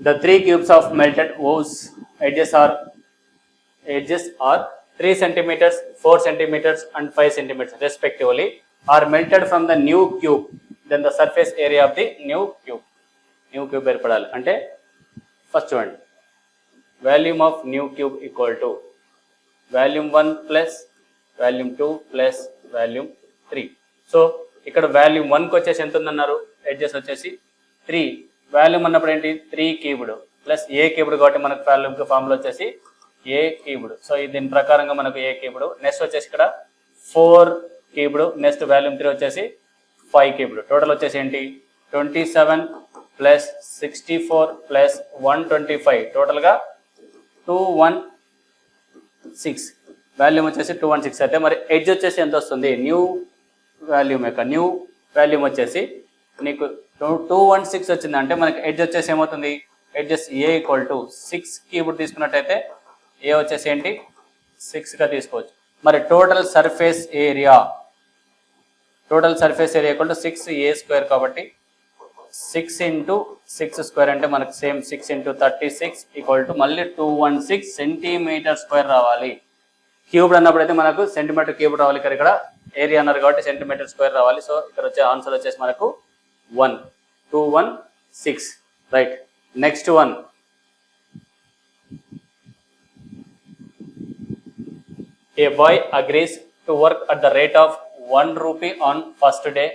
the 3 cubes of melted whose edges are 3 centimeters, 4 centimeters and 5 centimeters respectively are melted from the new cube, then the surface area of the new cube ఏర్పడాలి అంటే first చూడండి, volume of new cube equal to volume 1 plus volume 2 plus volume 3. So ఇక్కడ volume 1కి వచ్చేసి ఎంత ఉందన్నారు, edges వచ్చేసి 3. Volume అన్నప్పుడు ఏంటి 3 క్యూబ్డ్ ప్లస్ ఏ క్యూబ్డ్ కాబట్టి మనకు వాల్యూమ్ ఫార్ములా వచ్చేసి ఏ క్యూబ్డ్. సో దీని ప్రకారంగా మనకు ఏ క్యూబ్డ్. నెక్స్ట్ వచ్చేసి ఇక్కడ 4 క్యూబ్డ్. నెక్స్ట్ వాల్యూమ్ 3 వచ్చేసి 5 క్యూబ్డ్. టోటల్ వచ్చేసి ఏంటి 27 ప్లస్ 64 ప్లస్ 125 టోటల్గా 216. వాల్యూమ్ వచ్చేసి 216. అయితే మరి ఎడ్జ్ వచ్చేసి ఎంత వస్తుంది, న్యూ వాల్యూమ్ యొక్క న్యూ వాల్యూమ్ వచ్చేసి నీకు 216 వచ్చిందంటే మనకి ఎడ్జ్ వచ్చేసి ఏమవుతుంది, edges A equal to 6 cube తీసుకున్నట్టయితే ఏ వచ్చేసి ఏంటి 6గా తీసుకోవచ్చు. మరి total surface area equal to 6a² కాబట్టి 6 ఇంటూ 6 స్క్వేర్ అంటే మనకు సేమ్ 6 ఇంటూ 36 ఈక్వల్ టు మళ్ళీ 216 cm² రావాలి. క్యూబ్డ్ అన్నప్పుడు అయితే మనకు సెంటీమీటర్ క్యూబ్ రావాలి, ఇక్కడ ఏరియా అన్నారు కాబట్టి cm² రావాలి. సో ఇక్కడ వచ్చే ఆన్సర్ వచ్చేసి మనకు 216. Right. Next one, a boy agrees to work at the rate of 1 rupee on first day,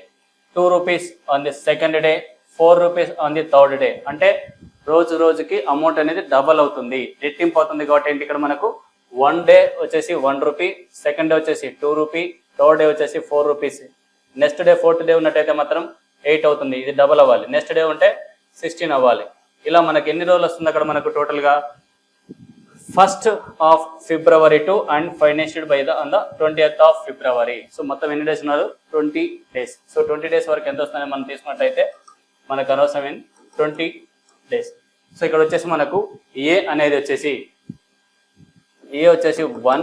2 rupees on the second day, 4 rupees on the third day. అంటే రోజుకి అమౌంట్ అనేది డబల్ అవుతుంది, రెట్టింపు అవుతుంది. కాబట్టి ఏంటి ఇక్కడ మనకు 1 డే వచ్చేసి 1 రూపీ, సెకండ్ డే వచ్చేసి 2 రూపీ, థర్డ్ డే వచ్చేసి 4 rupees. Next day fourth day ఉన్నట్టయితే మాత్రం 8 అవుతుంది, ఇది డబల్ అవ్వాలి. నెక్స్ట్ డే ఉంటే 16 అవ్వాలి. ఇలా మనకి ఎన్ని రోజులు వస్తుంది అక్కడ మనకు టోటల్గా 1st of February to and finished by on the 20th of February. So మొత్తం ఎన్ని డేస్ ఉన్నారు, 20 డేస్. సో 20 డేస్ వరకు ఎంత వస్తుందని మనం తీసుకున్నట్టయితే మనకు అనవసరం 20 డేస్. సో ఇక్కడ వచ్చేసి మనకు ఏ అనేది వచ్చేసి 1,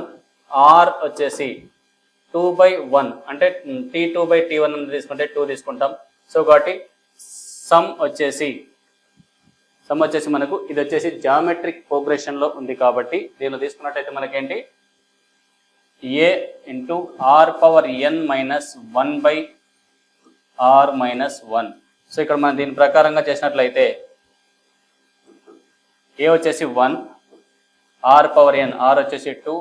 ఆర్ వచ్చేసి 2/1 అంటే T2/T1 తీసుకుంటే 2 తీసుకుంటాం. సో కాబట్టి సమ్ వచ్చేసి మనకు ఇది వచ్చేసి జామెట్రిక్ ప్రోగ్రెషన్లో ఉంది కాబట్టి దీనిలో తీసుకున్నట్టయితే మనకేంటి ఏ ఇంటూ r⁻n-1/r-1. సో ఇక్కడ మనం దీని ప్రకారంగా చేసినట్లయితే ఏ వచ్చేసి 1, r⁻n, r వచ్చేసి 2,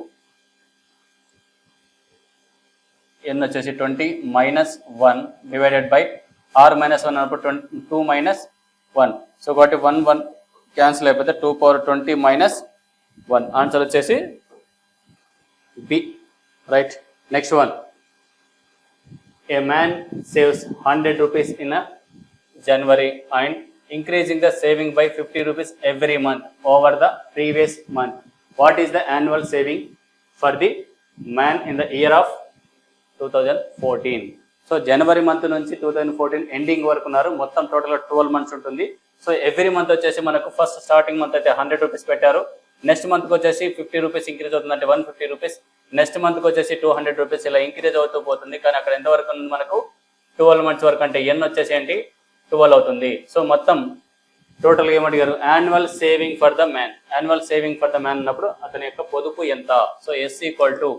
n వచ్చేసి 20 -1 డివైడెడ్ బై r-1 అన్నప్పుడు 2 -1. సో కాబట్టి 1 క్యాన్సిల్ అయిపోతే 2^20 -1. ఆన్సర్ వచ్చేసి B. Right. Next one, a man saves 100 rupees in a January and increasing the saving by 50 rupees every month over the previous month. What is the annual saving for the man in the year of 2014? So January month నుంచి 2014 ending వరకు ఉన్నారు. మొత్తం టోటల్గా 12 months ఉంటుంది. So every month వచ్చేసి మనకు first starting month అయితే 100 rupees పెట్టారు. నెక్స్ట్ మంత్కి వచ్చేసి 50 రూపీస్ ఇంక్రీజ్ అవుతుందంటే 150 రూపీస్. నెక్స్ట్ మంత్కి వచ్చేసి 200 రూపీస్ ఇలా ఇంక్రీజ్ అవుతూ పోతుంది. కానీ అక్కడ ఎంతవరకు ఉంది మనకు 12 మంత్స్ వరకు అంటే ఎన్ వచ్చేసి ఏంటి 12 అవుతుంది. సో మొత్తం టోటల్గా ఏమడిగారు, annual saving for the man. Annual saving for the man అన్నప్పుడు అతని యొక్క పొదుపు ఎంత. So S equal to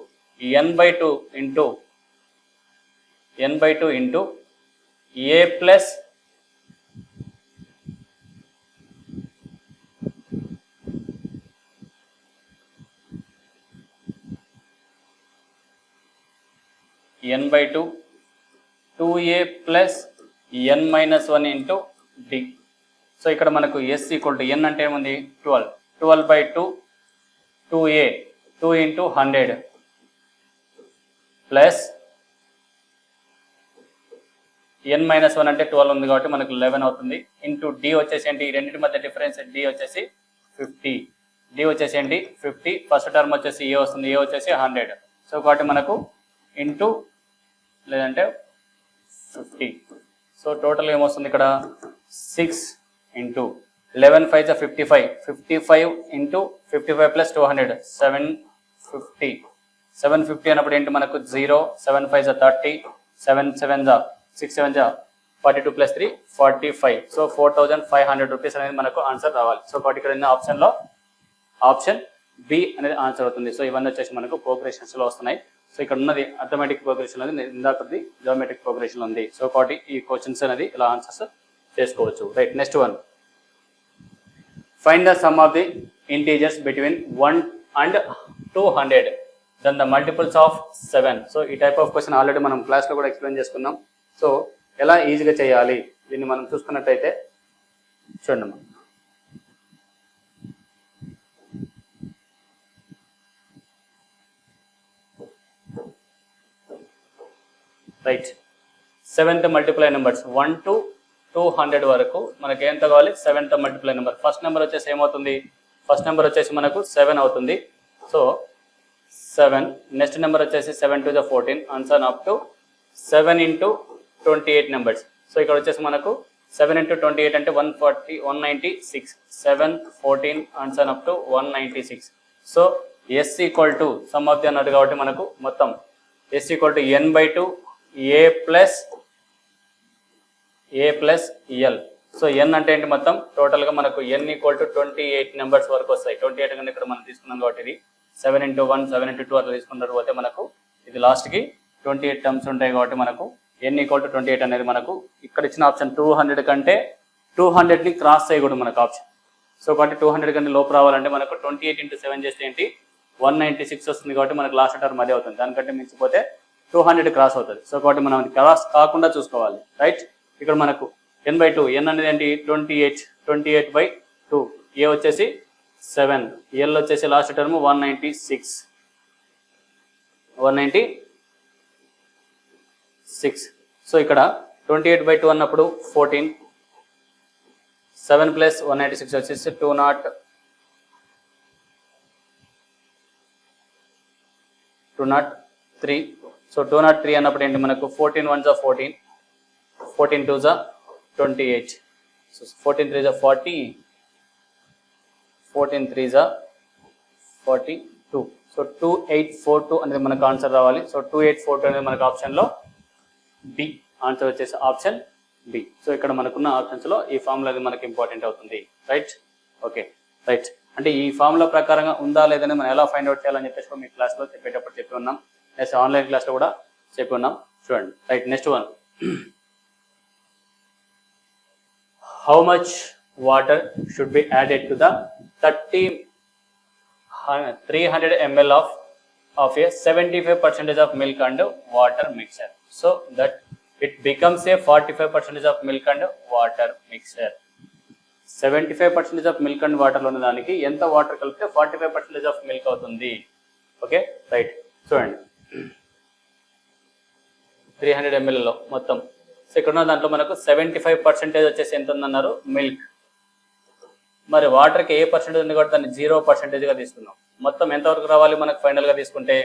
n/2 into A plus n/2 2a plus n-1 into D. So ఇక్కడ మనకు ఎస్ ఈక్వల్ టు ఎన్ అంటే ఏముంది 12, 12/2 2a 2 ఇంటూ 100 ప్లస్ n-1 అంటే 12 ఉంది కాబట్టి మనకు 11 అవుతుంది. ఇంటూ డి వచ్చేసి ఏంటి, ఈ రెండింటి మధ్య డిఫరెన్స్ డి వచ్చేసి 50. డి వచ్చేసి ఏంటి 50. ఫస్ట్ టర్మ్ వచ్చేసి ఏ వస్తుంది, ఏ వచ్చేసి 100. సో కాబట్టి మనకు ఇంటూ లేదంటే 50. సో టోటల్ ఏమొస్తుంది ఇక్కడ 6 ఇంటూ 11 5 55, 55 ఇంటూ 55 ప్లస్ 200 750. 750 అన్నప్పుడు ఏంటి మనకు 0, 7 5 30, 7 7 6 7 42 ప్లస్ 3 45. సో 4500 రూపీస్ అనేది మనకు ఆన్సర్ రావాలి. సో కాబట్టి ఇక్కడ ఉన్న ఆప్షన్లో ఆప్షన్ బి అనేది ఆన్సర్ అవుతుంది. సో ఇవన్నీ వచ్చేసి మనకు ప్రోగ్రెషన్స్లో వస్తున్నాయి. సో ఇక్కడ ఉన్నది అథమెటిక్ ప్రోగ్రెషన్ ఉంది, ఇందాకది జియోమెట్రిక్ ప్రోగ్రెషన్ ఉంది. సో కాబట్టి ఈ క్వశ్చన్స్ అనేది ఇలా ఆన్సర్స్ చేసుకోవచ్చు. Right. Next one, find the sum of the integers between 1 and 200 then the multiples of 7. So ఈ టైప్ ఆఫ్ క్వశ్చన్ ఆల్రెడీ మనం క్లాస్లో కూడా ఎక్స్ప్లెయిన్ చేసుకున్నాం. సో ఎలా ఈజీగా చేయాలి దీన్ని మనం చూసుకున్నట్టయితే చూడండి మనం. Right, 7th multiply numbers 1 to 200 వరకు మనకి ఎంత కావాలి? 7th multiply number. First number వచ్చేసి ఏమవుతుంది? ఫస్ట్ నెంబర్ వచ్చేసి మనకు 7 అవుతుంది. సో 7. నెక్స్ట్ నెంబర్ వచ్చేసి 7 to the 14 answer up to 7 into 28 numbers. So ఇక్కడ వచ్చేసి మనకు 7 into 28 అంటే 196. 7, 14 answer up to 196. So S equal to sum of the అన్నట్టు కాబట్టి మనకు మొత్తం S equal to n/2 a plus L. So N అంటే ఏంటి? మొత్తం టోటల్గా మనకు n ఈక్వల్ టు 28 నెంబర్స్ వరకు వస్తాయి. 28 కన్నా ఇక్కడ మనం తీసుకున్నాం కాబట్టి ఇది 7 into 1, 7 into 2 అట్లా తీసుకున్న పోతే మనకు ఇది లాస్ట్కి 28 టర్మ్స్ ఉంటాయి కాబట్టి మనకు n ఈక్వల్ టు 28 అనేది మనకు ఇక్కడ ఇచ్చిన ఆప్షన్ 200 కంటే 200ని క్రాస్ చేయకూడదు మనకు ఆప్షన్. సో కాబట్టి 200 కంటే లోపు రావాలంటే మనకు 28 into 7 చేస్తే ఏంటి 196 వస్తుంది కాబట్టి మనకు లాస్ట్ టర్మ్ అదే అవుతుంది. దానికంటే మించిపోతే 200 క్రాస్ అవుతుంది. సో కాబట్టి మనం క్రాస్ కాకుండా చూసుకోవాలి. రైట్, ఇక్కడ మనకు n/2, n అనేది ఏంటి 28/2, ఏ వచ్చేసి 7, ఎల్ వచ్చేసి లాస్ట్ టర్మ్ 196. సో ఇక్కడ 28/2 అన్నప్పుడు 14, 7 + 196 వచ్చేసి 203. సో 203 అన్నప్పుడు ఏంటి మనకు 14 1s are 14, 14 2s are 28. So 14 3s are 40, 14 3s are 42. So 2842 అనేది మనకు ఆన్సర్ రావాలి. సో 2842 అనేది మనకు ఆప్షన్లో బి ఆన్సర్ వచ్చేసి ఆప్షన్ బి. సో ఇక్కడ మనకున్న ఆప్షన్స్లో ఈ ఫార్ములా అది మనకు ఇంపార్టెంట్ అవుతుంది. Right, okay right. అంటే ఈ ఫార్ములా ప్రకారంగా ఉందా లేదని మనం ఎలా ఫైండ్ అవుట్ చేయాలని చెప్పేసి మీ క్లాస్లో చెప్పేటప్పుడు చెప్పి ఉన్నాం. నెక్స్ట్ ఆన్లైన్ క్లాస్లో కూడా చెప్పి ఉన్నాం. చూడండి. Right, next one. How much water should be added to the 300 ml of a 75% of milk and water mixture, so that it becomes a 45% of milk and water mixture. 75% of milk and water ఉన్న దానికి ఎంత water కలిపితే 45% of milk అవుతుంది. Okay right, చూడండి 300 ml లో మొత్తం. So ఇక్కడ ఉన్న దాంట్లో మనకు 75% వచ్చేసి ఎంత ఉందన్నారు? మిల్క్. మరి వాటర్కి ఏ పర్సెంటేజ్ ఉంది కాబట్టి దాన్ని 0%గా తీసుకున్నాం. మొత్తం ఎంతవరకు రావాలి మనకు ఫైనల్గా తీసుకుంటే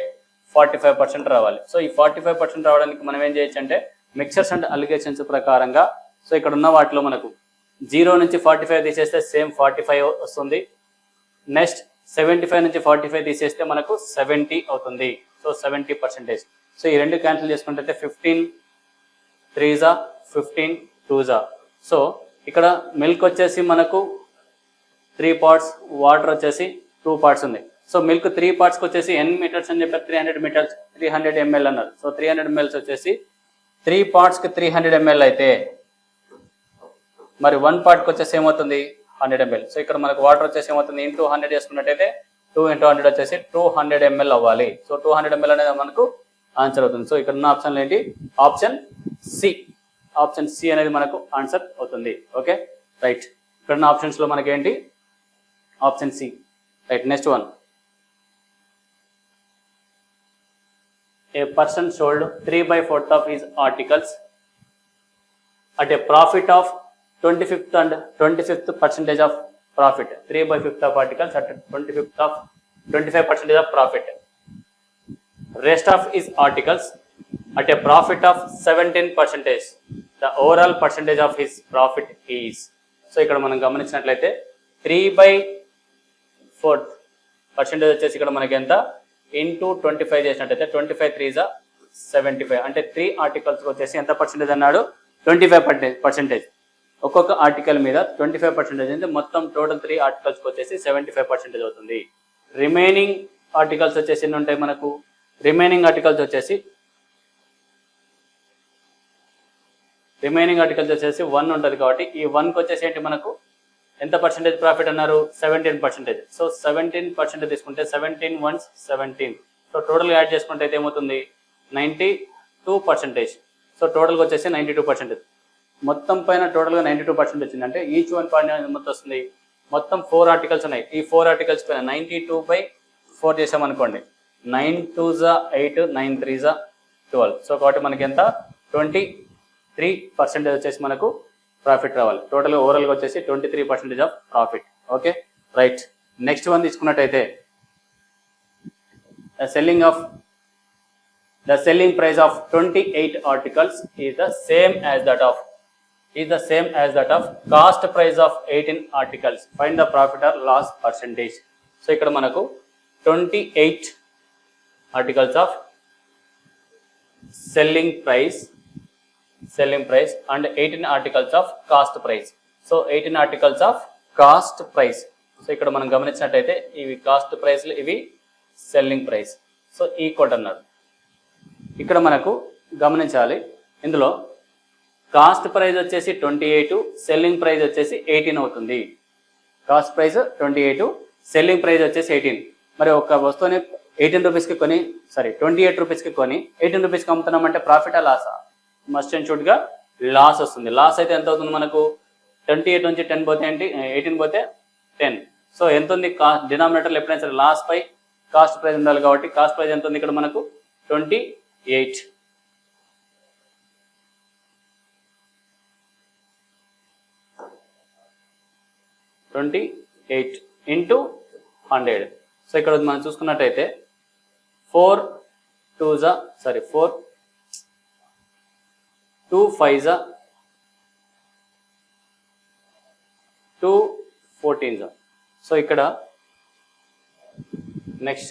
45% రావాలి. సో ఈ 45% రావడానికి మనం ఏం చేయొచ్చు అంటే మిక్చర్స్ అండ్ అలిగేషన్స్ ప్రకారంగా, సో ఇక్కడ ఉన్న వాటిలో మనకు 0 నుంచి 45 తీసేస్తే సేమ్ 45 వస్తుంది. నెక్స్ట్ 75 నుంచి 45 తీసేస్తే మనకు 70 అవుతుంది. సో 70%. సో ఈ రెండు క్యాన్సిల్ చేసుకుంటే 15 3s are 15 2s are. So ఇక్కడ మిల్క్ వచ్చేసి మనకు 3 parts, వాటర్ వచ్చేసి 2 parts ఉంది. సో మిల్క్ 3 partsకి వచ్చేసి n మీటర్స్ అని చెప్పారు, 300 మీటర్స్, 300 ml అన్నారు. సో 300 ml వచ్చేసి 3 partsకి 300 ml అయితే మరి 1 partకి వచ్చేసి ఏమవుతుంది 100 ml. సో ఇక్కడ మనకు వాటర్ వచ్చేసి ఏమవుతుంది ఇంటూ 100 చేసుకున్నట్టయితే 2 into 100 వచ్చేసి 200 ml అవ్వాలి. సో 200 ml అనేది మనకు ఆన్సర్ అవుతుంది. సో ఇక్కడ ఉన్న ఆప్షన్లు ఏంటి? Option C. ఆప్షన్ సి అనేది మనకు ఆన్సర్ అవుతుంది. ఓకే రైట్, ఇక్కడ ఉన్న ఆప్షన్స్లో మనకి ఏంటి? Option C. Right, next one. A person sold 3/4 of his articles at a profit of 25th and 25th percentage of profit. 3/5 of articles at 25% of profit. Rest of his articles at a profit of 17%. The overall percentage of his profit is. So ఇక్కడ మనం గమనించినట్లయితే 3/4% వచ్చేసి ఇక్కడ మనకి ఎంత into 25 చేసినట్టయితే 25 3s are 75. అంటే 3 articles వచ్చేసి ఎంత పర్సెంటేజ్ అన్నాడు? 25%. ఒక్కొక్క ఆర్టికల్ మీద 25% అంటే మొత్తం టోటల్ 3 ఆర్టికల్స్కి వచ్చేసి 75% అవుతుంది. రిమైనింగ్ ఆర్టికల్స్ వచ్చేసి ఎన్ని ఉంటాయి మనకు? రిమైనింగ్ ఆర్టికల్స్ వచ్చేసి 1 ఉంటుంది కాబట్టి ఈ 1కి వచ్చేసి ఏంటి మనకు ఎంత పర్సెంటేజ్ ప్రాఫిట్ అన్నారు? 17%. సో 17% తీసుకుంటే 17 1s 17. సో టోటల్గా యాడ్ చేసుకుంటే అయితే ఏమవుతుంది? 92%. సో టోటల్గా వచ్చేసి 92%. మొత్తం పైన టోటల్గా 92% వచ్చింది. అంటే ఈచ్ వన్ పాయింట్ మొత్తం వస్తుంది. మొత్తం 4 ఆర్టికల్స్ ఉన్నాయి. ఈ 4 ఆర్టికల్స్ పైన 92/4 చేసామనుకోండి. 9 2s 8, 9 3s 12. సో కాబట్టి మనకి ఎంత? 23% వచ్చేసి మనకు ప్రాఫిట్ రావాలి. టోటల్ ఓవరాల్గా వచ్చేసి 23% of profit. Okay right. Next one తీసుకున్నట్టయితే the selling price of 28 articles is the same as that of cost price of 18 articles. Find the profit or loss percentage. So ఇక్కడ మనకు 28 articles of selling price and 18 articles of cost price. So 18 articles of cost price. So ఇక్కడ మనం గమనించినట్టయితే ఇవి cost ప్రైస్లు, ఇవి selling price. So equal అన్నారు. ఇక్కడ మనకు గమనించాలి, ఇందులో కాస్ట్ ప్రైస్ వచ్చేసి 28, సెల్లింగ్ ప్రైస్ వచ్చేసి 18 అవుతుంది. కాస్ట్ ప్రైస్ 28, సెల్లింగ్ ప్రైస్ వచ్చేసి 18. మరి ఒక వస్తువుని 18 రూపీస్కి కొని 28 రూపీస్కి కొని 18 రూపీస్కి అమ్ముతున్నామంటే ప్రాఫిటా లాసా? మస్ట్ అండ్ షుడ్గా లాస్ వస్తుంది. లాస్ అయితే ఎంత అవుతుంది మనకు? 28 నుంచి 10 పోతే ఏంటి? 18 పోతే 10. సో ఎంత ఉంది? డినామినేటర్లో ఎప్పుడైనా సరే లాస్ పై కాస్ట్ ప్రైస్ ఉండాలి కాబట్టి కాస్ట్ ప్రైస్ ఎంత ఉంది ఇక్కడ మనకు? 28. ఇంటూ 100. సో ఇక్కడ మనం చూసుకున్నట్టయితే 2 5s 2 14s. సో ఇక్కడ next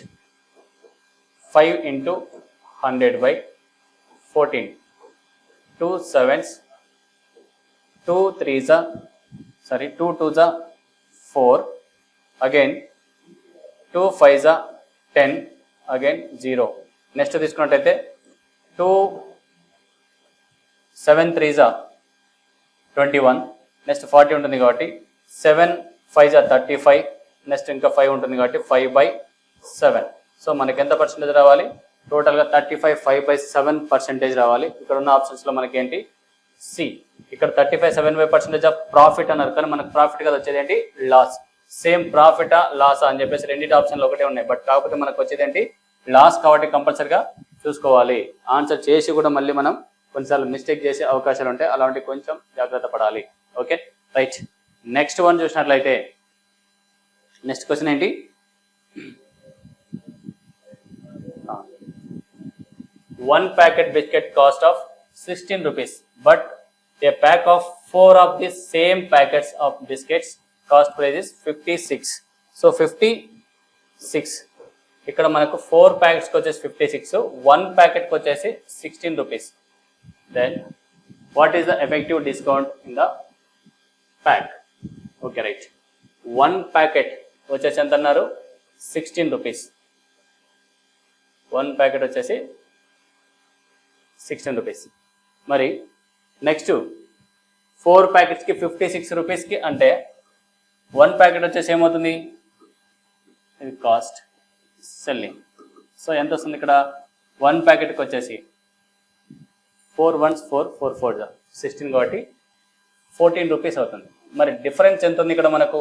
5 into 100/14, 2 7s 2 3s 2 2s 4, again 2 5s 10, again 0. Next తీసుకున్నట్టయితే 2 7 3s 21, నెక్స్ట్ 40 ఉంటుంది కాబట్టి 7 5s 35, నెక్స్ట్ ఇంకా 5 ఉంటుంది కాబట్టి 5/7. సో మనకి ఎంత పర్సెంటేజ్ రావాలి? టోటల్గా 35 5/7% రావాలి. ఇక్కడ ఉన్న ఆప్షన్స్లో మనకి ఏంటి? సి. ఇక్కడ 35 7% ఆఫ్ ప్రాఫిట్ అన్నారు, కానీ మనకు ప్రాఫిట్ కదా వచ్చేది ఏంటి? లాస్. సేమ్ ప్రాఫిటా లాసా అని చెప్పేసి రెండింటి ఆప్షన్లు ఒకటే ఉన్నాయి. బట్ కాకపోతే మనకు వచ్చేది ఏంటి? లాస్. కాబట్టి కంపల్సరిగా చూసుకోవాలి. ఆన్సర్ చేసి కూడా మళ్ళీ మనం కొన్నిసార్లు మిస్టేక్ చేసే అవకాశాలు ఉంటాయి. అలాంటి కొంచెం జాగ్రత్త పడాలి. Okay right. నెక్స్ట్ వన్ చూసినట్లయితే నెక్స్ట్ క్వశ్చన్ ఏంటి? One packet biscuit cost of 16 rupees, but a pack of 4 of the same packets of biscuits cost price is 56. So 56. ఇక్కడ మనకు 4 ప్యాకెట్స్కి వచ్చేసి 56, 1 ప్యాకెట్కి వచ్చేసి 16 rupees. Then what is the effective discount in the pack? Okay right. 1 packet వచ్చేసి ఎంత అన్నారు? 16 rupees. 1 packet వచ్చేసి 16 rupees. మరి నెక్స్ట్ 4 ప్యాకెట్స్కి 56 రూపీస్కి అంటే 1 ప్యాకెట్ వచ్చేసి ఏమవుతుంది? ఇది కాస్ట్, సెల్లింగ్. సో ఎంత వస్తుంది ఇక్కడ? 1 ప్యాకెట్కి వచ్చేసి 4 1s 4 4 4s 16 కాబట్టి 14 రూపీస్ అవుతుంది. మరి డిఫరెన్స్ ఎంత ఉంది ఇక్కడ మనకు?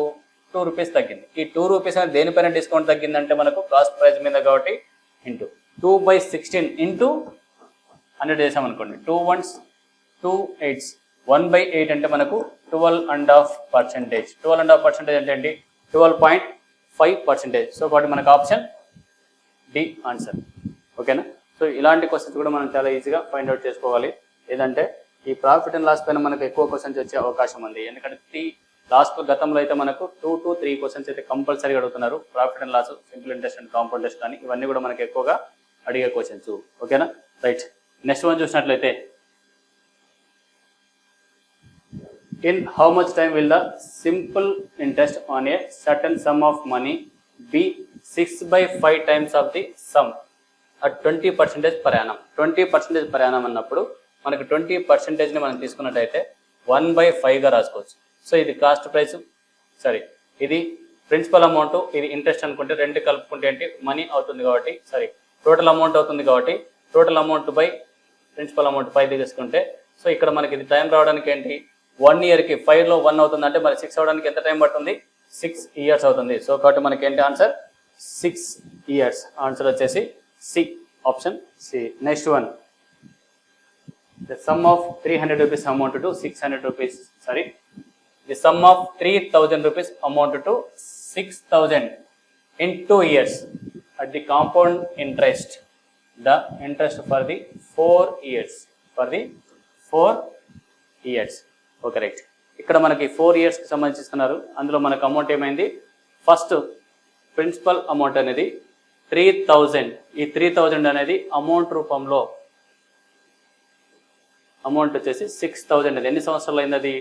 2 రూపీస్ తగ్గింది. ఈ 2 రూపీస్ అనేది దేనిపైన డిస్కౌంట్ తగ్గిందంటే మనకు కాస్ట్ ప్రైస్ మీద కాబట్టి ఇంటూ 2/16 ఇంటూ 100 చేసామనుకోండి. 2 1s 2 8s 1/8 అంటే మనకు 12.5%. 12.5% అంటే ఏంటి? 12.5%. సో కాబట్టి మనకు ఆప్షన్ డి ఆన్సర్. ఓకేనా? సో ఇలాంటి క్వశ్చన్స్ కూడా మనం చాలా ఈజీగా ఫైండ్ అవుట్ చేసుకోవాలి. ఏదంటే ఈ ప్రాఫిట్ అండ్ లాస్ పైన మనకు ఎక్కువ క్వశ్చన్స్ వచ్చే అవకాశం ఉంది. ఎందుకంటే లాస్ట్ గతంలో అయితే మనకు 2 to 3 క్వశ్చన్స్ అయితే కంపల్సరీగా అడుగుతున్నారు. Profit and loss, simple interest and compound interest కానీ ఇవన్నీ కూడా మనకు ఎక్కువగా అడిగే క్వశ్చన్స్. ఓకేనా రైట్. నెక్స్ట్ వన్ చూసినట్లయితే in how much time will the simple interest on a certain sum of money be 6/5 times of the sum at 20% per annum? 20% per annum అన్నప్పుడు మనకు 20%ని మనం తీసుకున్నట్టయితే 1/5గా రాసుకోవచ్చు. సో ఇది కాస్ట్ ప్రైస్, సరే ఇది ప్రిన్సిపల్ అమౌంట్, ఇది ఇంట్రెస్ట్ అనుకుంటే రెండు కలుపుకుంటే ఏంటి మనీ అవుతుంది కాబట్టి సరే టోటల్ అమౌంట్ అవుతుంది కాబట్టి total amount by principal amount 5 తీసుకుంటే సో ఇక్కడ మనకి ఇది టైం రావడానికి ఏంటి 1 ఇయర్కి 5లో 1 అవుతుంది అంటే మరి 6 అవడానికి ఎంత టైం పడుతుంది 6 ఇయర్స్ అవుతుంది. సో కాబట్టి మనకి ఏంటి ఆన్సర్ 6 ఇయర్స్. ఆన్సర్ వచ్చేసి C, option C. Next one, the sum of 300 rupees amount to 600 rupees, sorry, the sum of 3000 rupees amount to 6000 in 2 years at the compound interest, the interest for the 4 years, for the 4 years. Okay right. ఇక్కడ మనకి 4 ఇయర్స్కి సంబంధిస్తున్నారు. అందులో మనకు amount ఏమైంది, first principle amount అనేది 3000. ఈ 3000 అనేది amount రూపంలో అమౌంట్ వచ్చేసి 6000 అనేది ఎన్ని సంవత్సరాలు అయింది, అది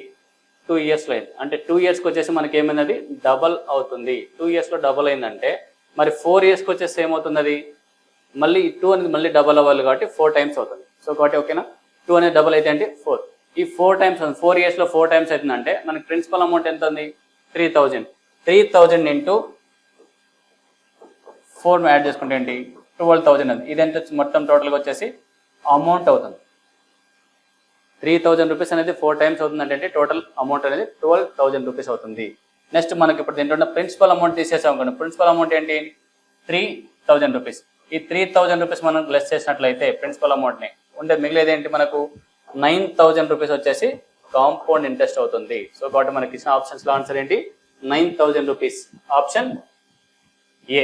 2 ఇయర్స్లో అయింది. అంటే 2 ఇయర్స్కి వచ్చేసి మనకి ఏమైంది, అది డబల్ అవుతుంది. 2 ఇయర్స్లో డబల్ అయిందంటే మరి 4 ఇయర్స్కి వచ్చేసి ఏమవుతుంది, అది మళ్ళీ 2 అనేది మళ్ళీ డబల్ అవ్వాలి కాబట్టి 4 టైమ్స్ అవుతుంది. సో కాబట్టి ఓకేనా, 2 అనేది డబల్ అయితే అంటే 4. ఈ 4 టైమ్స్ 4 ఇయర్స్లో 4 టైమ్స్ అవుతుందంటే మనకి ప్రిన్సిపల్ అమౌంట్ ఎంత ఉంది 3000. 3000 ఇంటూ 4 యాడ్ చేసుకుంటే ఏంటి 12000 అది. ఇది ఎంత మొత్తం టోటల్గా వచ్చేసి అమౌంట్ అవుతుంది. 3000 రూపీస్ అనేది 4 టైమ్స్ అవుతుందంటే టోటల్ అమౌంట్ అనేది 12000 రూపీస్ అవుతుంది. నెక్స్ట్ మనకి ఇప్పుడు దీంట్లో ప్రిన్సిపల్ అమౌంట్ తీసేసాం అనుకోండి. ప్రిన్సిపల్ అమౌంట్ ఏంటి 3000 రూపీస్. ఈ 3000 రూపీస్ మనం లెస్ చేసినట్లయితే ప్రిన్సిపల్ అమౌంట్ని ఉంటే మిగిలేది ఏంటి మనకు 9000 రూపీస్ వచ్చేసి కాంపౌండ్ ఇంట్రెస్ట్ అవుతుంది. సో కాబట్టి మనకి ఇచ్చిన ఆప్షన్స్లో ఆన్సర్ ఏంటి 9000 రూపీస్, ఆప్షన్ ఏ.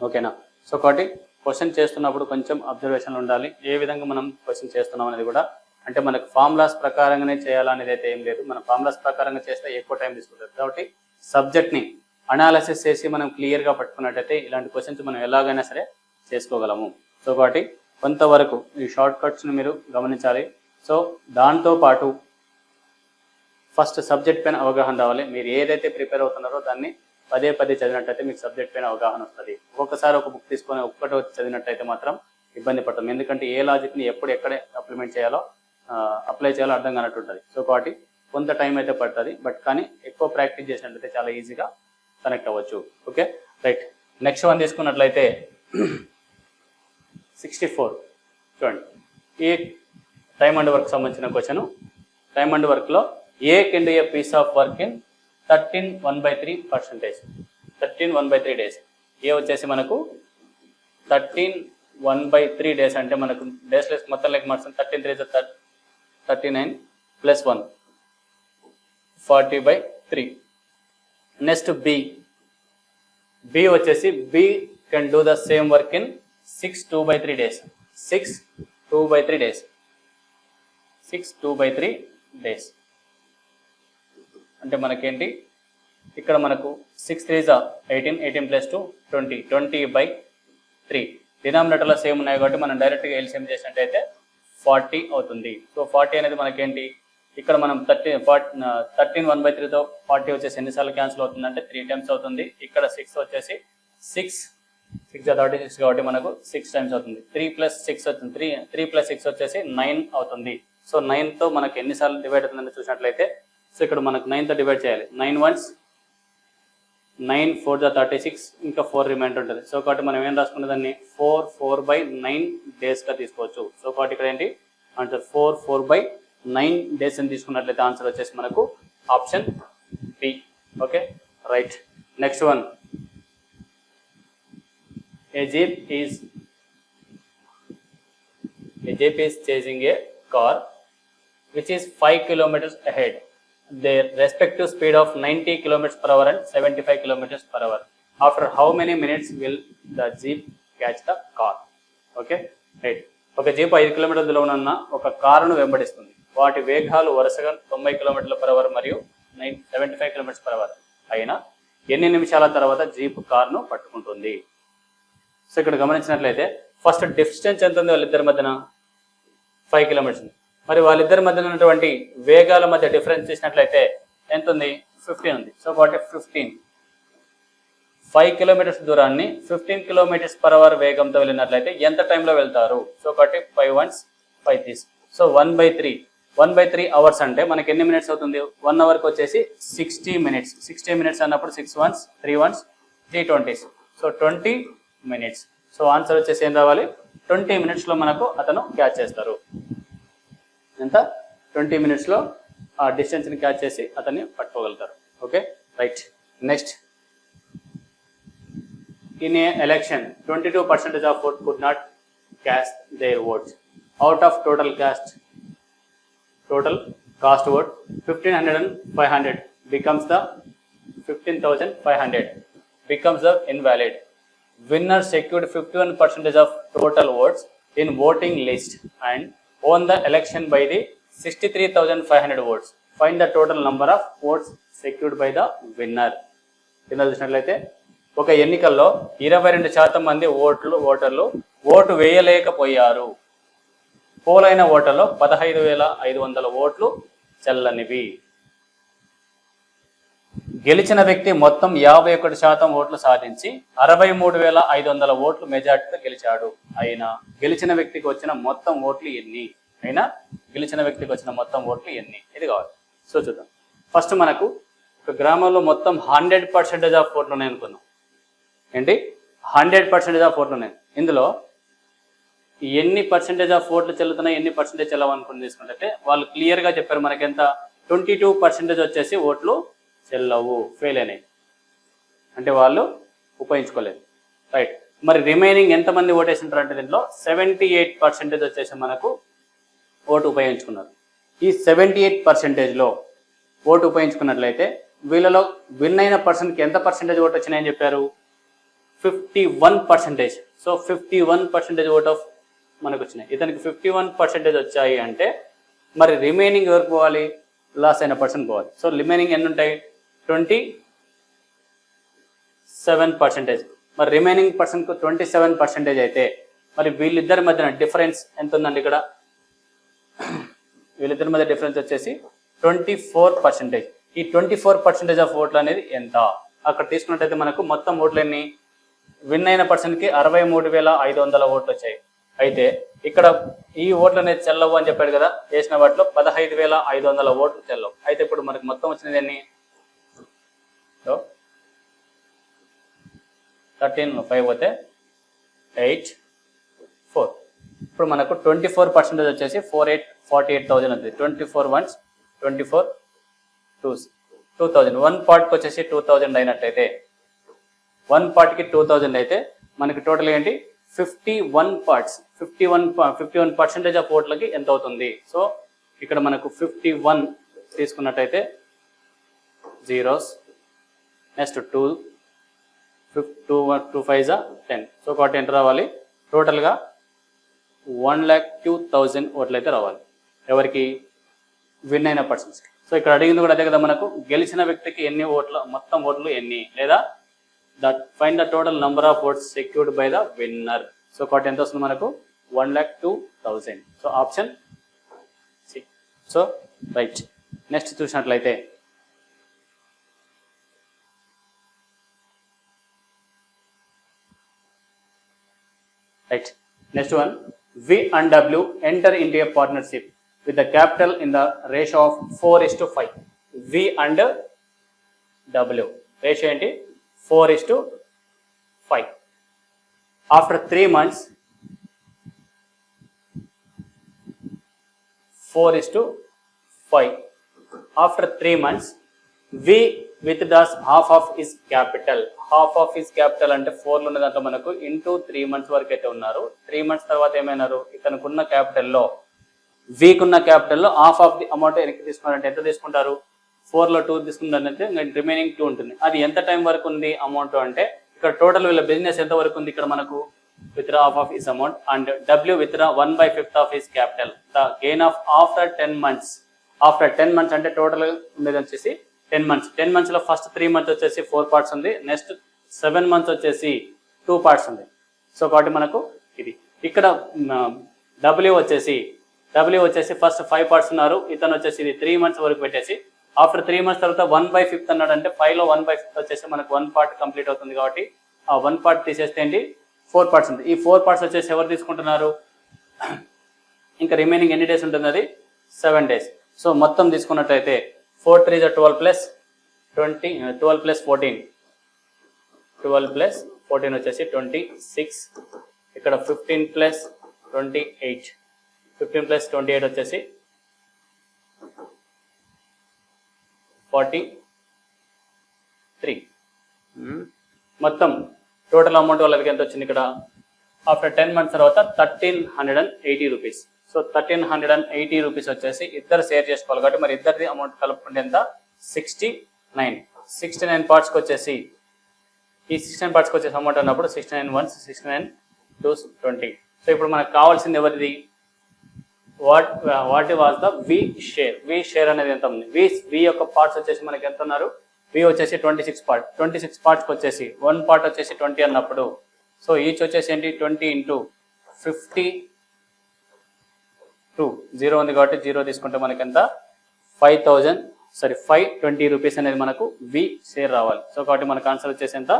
ఓకేనా. సో కాబట్టి క్వశ్చన్ చేస్తున్నప్పుడు కొంచెం అబ్జర్వేషన్ ఉండాలి. ఏ విధంగా మనం క్వశ్చన్ చేస్తున్నాం అనేది కూడా, అంటే మనకు ఫార్ములాస్ ప్రకారంగానే చేయాలనేది అయితే ఏం లేదు. మనం ఫార్ములాస్ ప్రకారంగా చేస్తే ఎక్కువ టైం తీసుకుంటుంది. కాబట్టి సబ్జెక్ట్ని అనాలిసిస్ చేసి మనం క్లియర్గా పట్టుకున్నట్టయితే ఇలాంటి క్వశ్చన్స్ మనం ఎలాగైనా సరే చేసుకోగలము. సో కాబట్టి కొంతవరకు ఈ షార్ట్ కట్స్ని మీరు గమనించాలి. సో దాంతోపాటు ఫస్ట్ సబ్జెక్ట్ పైన అవగాహన రావాలి. మీరు ఏదైతే ప్రిపేర్ అవుతున్నారో దాన్ని పదే చదివినట్టయితే మీకు సబ్జెక్ట్ పైన అవగాహన వస్తుంది. ఒక్కొక్కసారి ఒక బుక్ తీసుకొని ఒక్కటో చదివినట్టయితే మాత్రం ఇబ్బంది పడతాం. ఎందుకంటే ఏ లాజిక్ని ఎప్పుడు ఎక్కడే అప్లై చేయాలో అర్థం కానట్టు ఉంటుంది. సో కాబట్టి కొంత టైం అయితే పడుతుంది, బట్ కానీ ఎక్కువ ప్రాక్టీస్ చేసినట్లయితే చాలా ఈజీగా కనెక్ట్ అవ్వచ్చు. Okay right. నెక్స్ట్ వన్ తీసుకున్నట్లయితే 64 చూడండి. ఈ టైమ్ అండ్ వర్క్ సంబంధించిన క్వశ్చన్. టైమ్ అండ్ వర్క్లో A can do a piece of work in 13/1/3%. 13/1/3 days. A వచ్చేసి మనకు 13/1/3 డేస్ అంటే మనకు డేస్ లెస్ మొత్తం లెక్క మార్చం 13/3 = 39 + 1 40/3. నెక్స్ట్ బి వచ్చేసి B can do the same work in 6/2/3 days. 6/2/3 days. 6/2/3 days అంటే మనకేంటి ఇక్కడ మనకు 6 3s 18, 18 + 2 20, 20/3. డినామినేటర్లో సేమ్ ఉన్నాయి కాబట్టి మనం డైరెక్ట్గా ఎల్సిఎం చేసినట్టయితే 40 అవుతుంది. సో 40 అనేది మనకేంటి ఇక్కడ మనం 13/1/3తో 40 వచ్చేసి ఎన్నిసార్లు క్యాన్సిల్ అవుతుందంటే 3 టైమ్స్ అవుతుంది. ఇక్కడ 6 వచ్చేసి 6 36 కాబట్టి మనకు 6 టైమ్స్ అవుతుంది. 3 + 6 అవుతుంది. 3 + 6 వచ్చేసి 9 అవుతుంది. సో 9తో మనకు ఎన్నిసార్లు డివైడ్ అవుతుందని చూసినట్లయితే సో ఇక్కడ మనకు 9తో డివైడ్ చేయాలి. 9 1s 9 4 36 ఇంకా 4 రిమైండర్ ఉంటుంది. సో కాబట్టి మనం ఏం రాసుకునే దాన్ని 4/9 డేస్గా తీసుకోవచ్చు. సో కాబట్టి ఇక్కడ ఏంటి ఆన్సర్ 4/9 డేస్ అని తీసుకున్నట్లయితే ఆన్సర్ వచ్చేసి మనకు option B. Okay right. Next one, a jeep is chasing a car which is 5 kilometers ahead. Their respective speed of 90 km/h and 75 km/h. After how many minutes will the jeep catch the car? Okay right. ఒక jeep 5 కిలోమీటర్ల దూరంలో ఉన్న ఒక కారును వెంబడిస్తుంది. వాటి వేగాలు వరుసగా 90 km/h మరియు 75 km/h అయినా ఎన్ని నిమిషాల తర్వాత జీప్ కారును పట్టుకుంటుంది? సో ఇక్కడ గమనించినట్లయితే ఫస్ట్ డిస్టెన్స్ ఎంత ఉంది వాళ్ళిద్దరి మధ్యన 5 కిలోమీటర్స్. మరి వాళ్ళిద్దరి మధ్యన ఉన్నటువంటి వేగాల మధ్య డిఫరెన్స్ చేసినట్లయితే ఎంత ఉంది 15 ఉంది. సో కాబట్టి 5 కిలోమీటర్స్ దూరాన్ని 15 km/h వేగంతో వెళ్ళినట్లయితే ఎంత టైంలో వెళ్తారు? సో కాబట్టి 5 1s 5 3s. సో 1/3 1/3 అవర్స్ అంటే మనకి ఎన్ని మినిట్స్ అవుతుంది? 1 అవర్కి వచ్చేసి 60 మినిట్స్. 60 మినిట్స్ అన్నప్పుడు 6 1s 3 1s 3 20s. So 20 minutes. So answer వచ్చేసి ఏం రావాలి? 20 మినిట్స్లో మనకు అతను క్యాచ్ చేస్తారు. ఎంత? 20 మినిట్స్లో ఆ డిస్టెన్స్ని క్యాచ్ చేసి అతన్ని పట్టుకోగలుగుతారు. Okay, right. Next, in a election 22% of vote could not cast their votes. Out of total cast vote 1500 and 500 becomes the 15,500 becomes the invalid. Winner secured 51% of total votes in voting list and won the election by the 63,500 votes. Find the total number of votes secured by the winner. కింద చూసినట్లయితే ఒక ఎన్నికల్లో 22% మంది ఓటర్లు vote వేయలేకపోయారు. పోలైన ఓటర్లో 15,500 ఓట్లు చెల్లనివి. గెలిచిన వ్యక్తి మొత్తం 51% ఓట్లు సాధించి 63,500 ఓట్లు మెజార్టీతో గెలిచాడు. అయినా గెలిచిన వ్యక్తికి వచ్చిన మొత్తం ఓట్లు ఎన్ని? ఇది కావాలి. సో చూద్దాం. ఫస్ట్ మనకు ఒక గ్రామంలో మొత్తం 100% ఆఫ్ ఓట్లు ఉన్నాయి అనుకుందాం. ఏంటి? 100% ఆఫ్ ఓట్లు ఉన్నాయి. ఇందులో ఎన్ని పర్సెంటేజ్ ఆఫ్ ఓట్లు చెల్లుతున్నాయి, ఎన్ని పర్సెంటేజ్ చెల్లవనుకుని తీసుకుంటే వాళ్ళు క్లియర్గా చెప్పారు. మనకి ఎంత? 22% వచ్చేసి ఓట్లు చెల్లవు, ఫెయిల్ అయినాయి, అంటే వాళ్ళు ఉపయోగించుకోలేదు. రైట్. మరి రిమైనింగ్ ఎంతమంది ఓటేసింటారు అంటే దీంట్లో 78% వచ్చేసి మనకు ఓటు ఉపయోగించుకున్నారు. ఈ 78%లో ఓటు ఉపయోగించుకున్నట్లయితే వీళ్ళలో విన్ అయిన పర్సన్కి ఎంత పర్సెంటేజ్ ఓటు వచ్చినాయని చెప్పారు? 51%. సో 51% ఓట్ ఆఫ్ మనకు వచ్చినాయి. ఇతనికి 51% వచ్చాయి అంటే మరి రిమైనింగ్ ఎవరికి పోవాలి? లాస్ అయిన పర్సన్ పోవాలి. సో రిమైనింగ్ ఎన్ని ఉంటాయి? 27%. మరి రిమైనింగ్ పర్సన్కు 27% అయితే మరి వీళ్ళిద్దరి మధ్యన డిఫరెన్స్ ఎంత ఉందండి? ఇక్కడ వీళ్ళిద్దరి మధ్య డిఫరెన్స్ వచ్చేసి 24%. ఈ 24% ఆఫ్ ఓట్లు అనేది ఎంత? అక్కడ తీసుకున్నట్టయితే మనకు మొత్తం ఓట్లు ఎన్ని? విన్ అయిన పర్సన్కి 63,500 ఓట్లు వచ్చాయి. అయితే ఇక్కడ ఈ ఓట్లు అనేది చెల్లవు అని చెప్పాడు కదా, వేసిన వాటిలో 15,500 ఓట్లు చెల్లవు. అయితే ఇప్పుడు మనకు మొత్తం వచ్చినది ఎన్ని? 13 5 పోతే 8 4. ఇప్పుడు మనకు 24% వచ్చేసి 48,000 అవుతుంది. 24 1s 24 2s 2000. 1 పార్ట్కి వచ్చేసి 2000 అయినట్టయితే 1 పార్ట్కి 2000 అయితే మనకి టోటల్ ఏంటి? 51 పార్ట్స్. 51% ఆఫ్ ఓట్లకి ఎంత అవుతుంది? సో ఇక్కడ మనకు 51 తీసుకున్నట్టయితే జీరోస్, నెక్స్ట్ 2 5 10. సో కాబట్టి ఎంత రావాలి? టోటల్గా 1,02,000 ఓట్లు అయితే రావాలి. ఎవరికి? విన్ అయిన పర్సన్స్. సో ఇక్కడ అడిగింది కూడా అదే కదా, మనకు గెలిచిన వ్యక్తికి ఎన్ని ఓట్లు, మొత్తం ఓట్లు ఎన్ని, లేదా find the total number of votes secured by the winner. So కాబట్టి ఎంత వస్తుంది మనకు? 1,02,000. సో option C. So right. Next చూసినట్లయితే right. Next one, V and W enter into a partnership with the capital in the ratio of 4:5. V and W ratio ఏంటి? 4:5. After 3 months 4:5. After 3 months V withdraws half of his capital. Half of his capital అంటే 4లో ఉన్న దాంట్లో మనకు into 3 months వరకు అయితే ఉన్నారు. 3 months తర్వాత ఏమైనారు? ఇతనుకున్న క్యాపిటల్లో, వీకున్న క్యాపిటల్లో half of the amount వెనక్కి తీసుకున్నారంటే ఎంత తీసుకుంటారు? 4లో 2 తీసుకున్నారంటే రిమైనింగ్ 2 ఉంటుంది. అది ఎంత టైం వరకు ఉంది అమౌంట్ అంటే ఇక్కడ టోటల్ వీళ్ళ బిజినెస్ ఎంత వరకు ఉంది? ఇక్కడ మనకు withdraw half of his amount and W withdraw 1/5 of his capital. The gain of after 10 months. After 10 months అంటే టోటల్ ఉండేది వచ్చేసి 10 months. 10 months లో ఫస్ట్ 3 months వచ్చేసి 4 parts ఉంది, నెక్స్ట్ 7 months వచ్చేసి 2 parts ఉంది. సో కాబట్టి మనకు ఇది ఇక్కడ W వచ్చేసి ఫస్ట్ 5 parts ఉన్నారు, ఇతను వచ్చేసి ఇది 3 months వరకు పెట్టేసి ఆఫ్టర్ 3 months తర్వాత 1/5 అన్నాడు అంటే 5లో 1/5 వచ్చేసి మనకు 1 part కంప్లీట్ అవుతుంది. కాబట్టి ఆ 1 part తీసేస్తే ఏంటి? 4 parts ఉంది. ఈ 4 parts వచ్చేసి ఎవరు తీసుకుంటున్నారు? ఇంకా రిమైనింగ్ ఎన్ని డేస్ ఉంటుంది? అది 7 days. సో మొత్తం తీసుకున్నట్లయితే 4 3 12 ప్లస్ 20 12 ప్లస్ 14 12 ప్లస్ 14 వచ్చేసి 26. ఇక్కడ 15 ప్లస్ 28 15 ప్లస్ 28 వచ్చేసి 43. మొత్తం టోటల్ అమౌంట్ వాళ్ళకి ఎంత వచ్చింది ఇక్కడ ఆఫ్టర్ 10 months తర్వాత 1380 రూపీస్. సో 1380 రూపీస్ వచ్చేసి ఇద్దరు షేర్ చేసుకోవాలి కాబట్టి మరి ఇద్దరిది అమౌంట్ కలుపుకుంటే ఎంత 69 పార్ట్స్కి వచ్చేసి ఈ 69 పార్ట్స్కి వచ్చేసి అమౌంట్ అన్నప్పుడు 69 1 69 2 20. సో ఇప్పుడు మనకు కావాల్సింది ఎవరిది what was the V share అనేది ఎంత ఉంది వి యొక్క పార్ట్స్ వచ్చేసి మనకి ఎంత ఉన్నారు వి వచ్చేసి 26 పార్ట్స్కి వచ్చేసి 1 పార్ట్ వచ్చేసి 20 అన్నప్పుడు సో ఈచ్ వచ్చేసి ఏంటి 20 ఇంటూ 52 0 ఉంది కాబట్టి 0 తీసుకుంటే మనకి ఎంత 520 రూపీస్ అనేది మనకు వి షేర్ రావాలి. సో కాబట్టి మనకు ఆన్సర్ వచ్చేసి ఎంత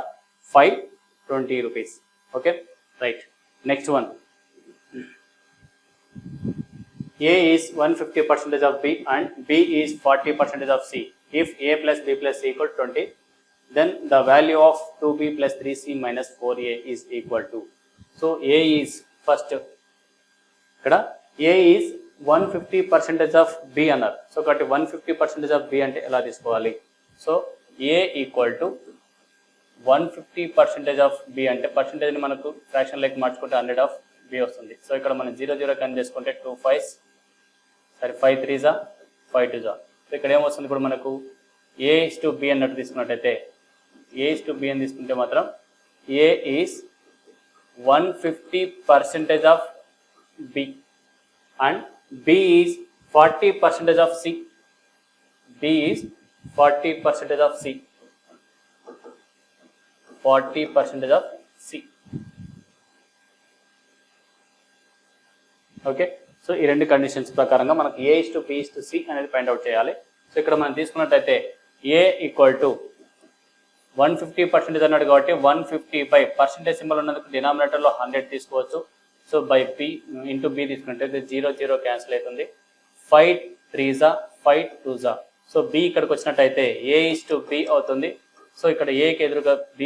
520 rupees. Okay right. Next one A is 150% of B and B is 40% of C. If A plus B plus C equal 20, then the value of 2B plus 3C minus 4A is equal to. So A is first. Ikkada A is 150% of B anar. So కాబట్టి 150% of B అంటే ఎలా తీసుకోవాలి so A equal to 150% of B అంటే percentage ని మనకు fraction like మార్చుకుంటే 100 of B వస్తుంది. So ఇక్కడ మనం 0 కన్ చేసుకుంటే 2 5s 5 3s 5 2s. సో ఇక్కడ ఏమొస్తుంది ఇప్పుడు మనకు A is to B అన్నట్టు తీసుకున్నట్టయితే A is to B అని తీసుకుంటే మాత్రం A is 150% of B and B is 40% of C. B is 40% of C. 40% of C. Okay so ఈ రెండు కండిషన్స్ ప్రకారంగా మనకు A is to B is to C అనేది ఫైండ్ అవుట్ చేయాలి. So ఇక్కడ మనం తీసుకున్నట్టయితే A ఈక్వల్ టు 150% అన్నాడు కాబట్టి 150 బై పర్సెంటేజ్ సింబల్ ఉన్నందుకు డినామినేటర్లో 100 తీసుకోవచ్చు. So by B into B తీసుకున్నట్టయితే 0 క్యాన్సిల్ అవుతుంది. 5 3s 5 2s. సో B ఇక్కడికి వచ్చినట్టయితే A is to B అవుతుంది. సో ఇక్కడ Aకి ఎదురుగా B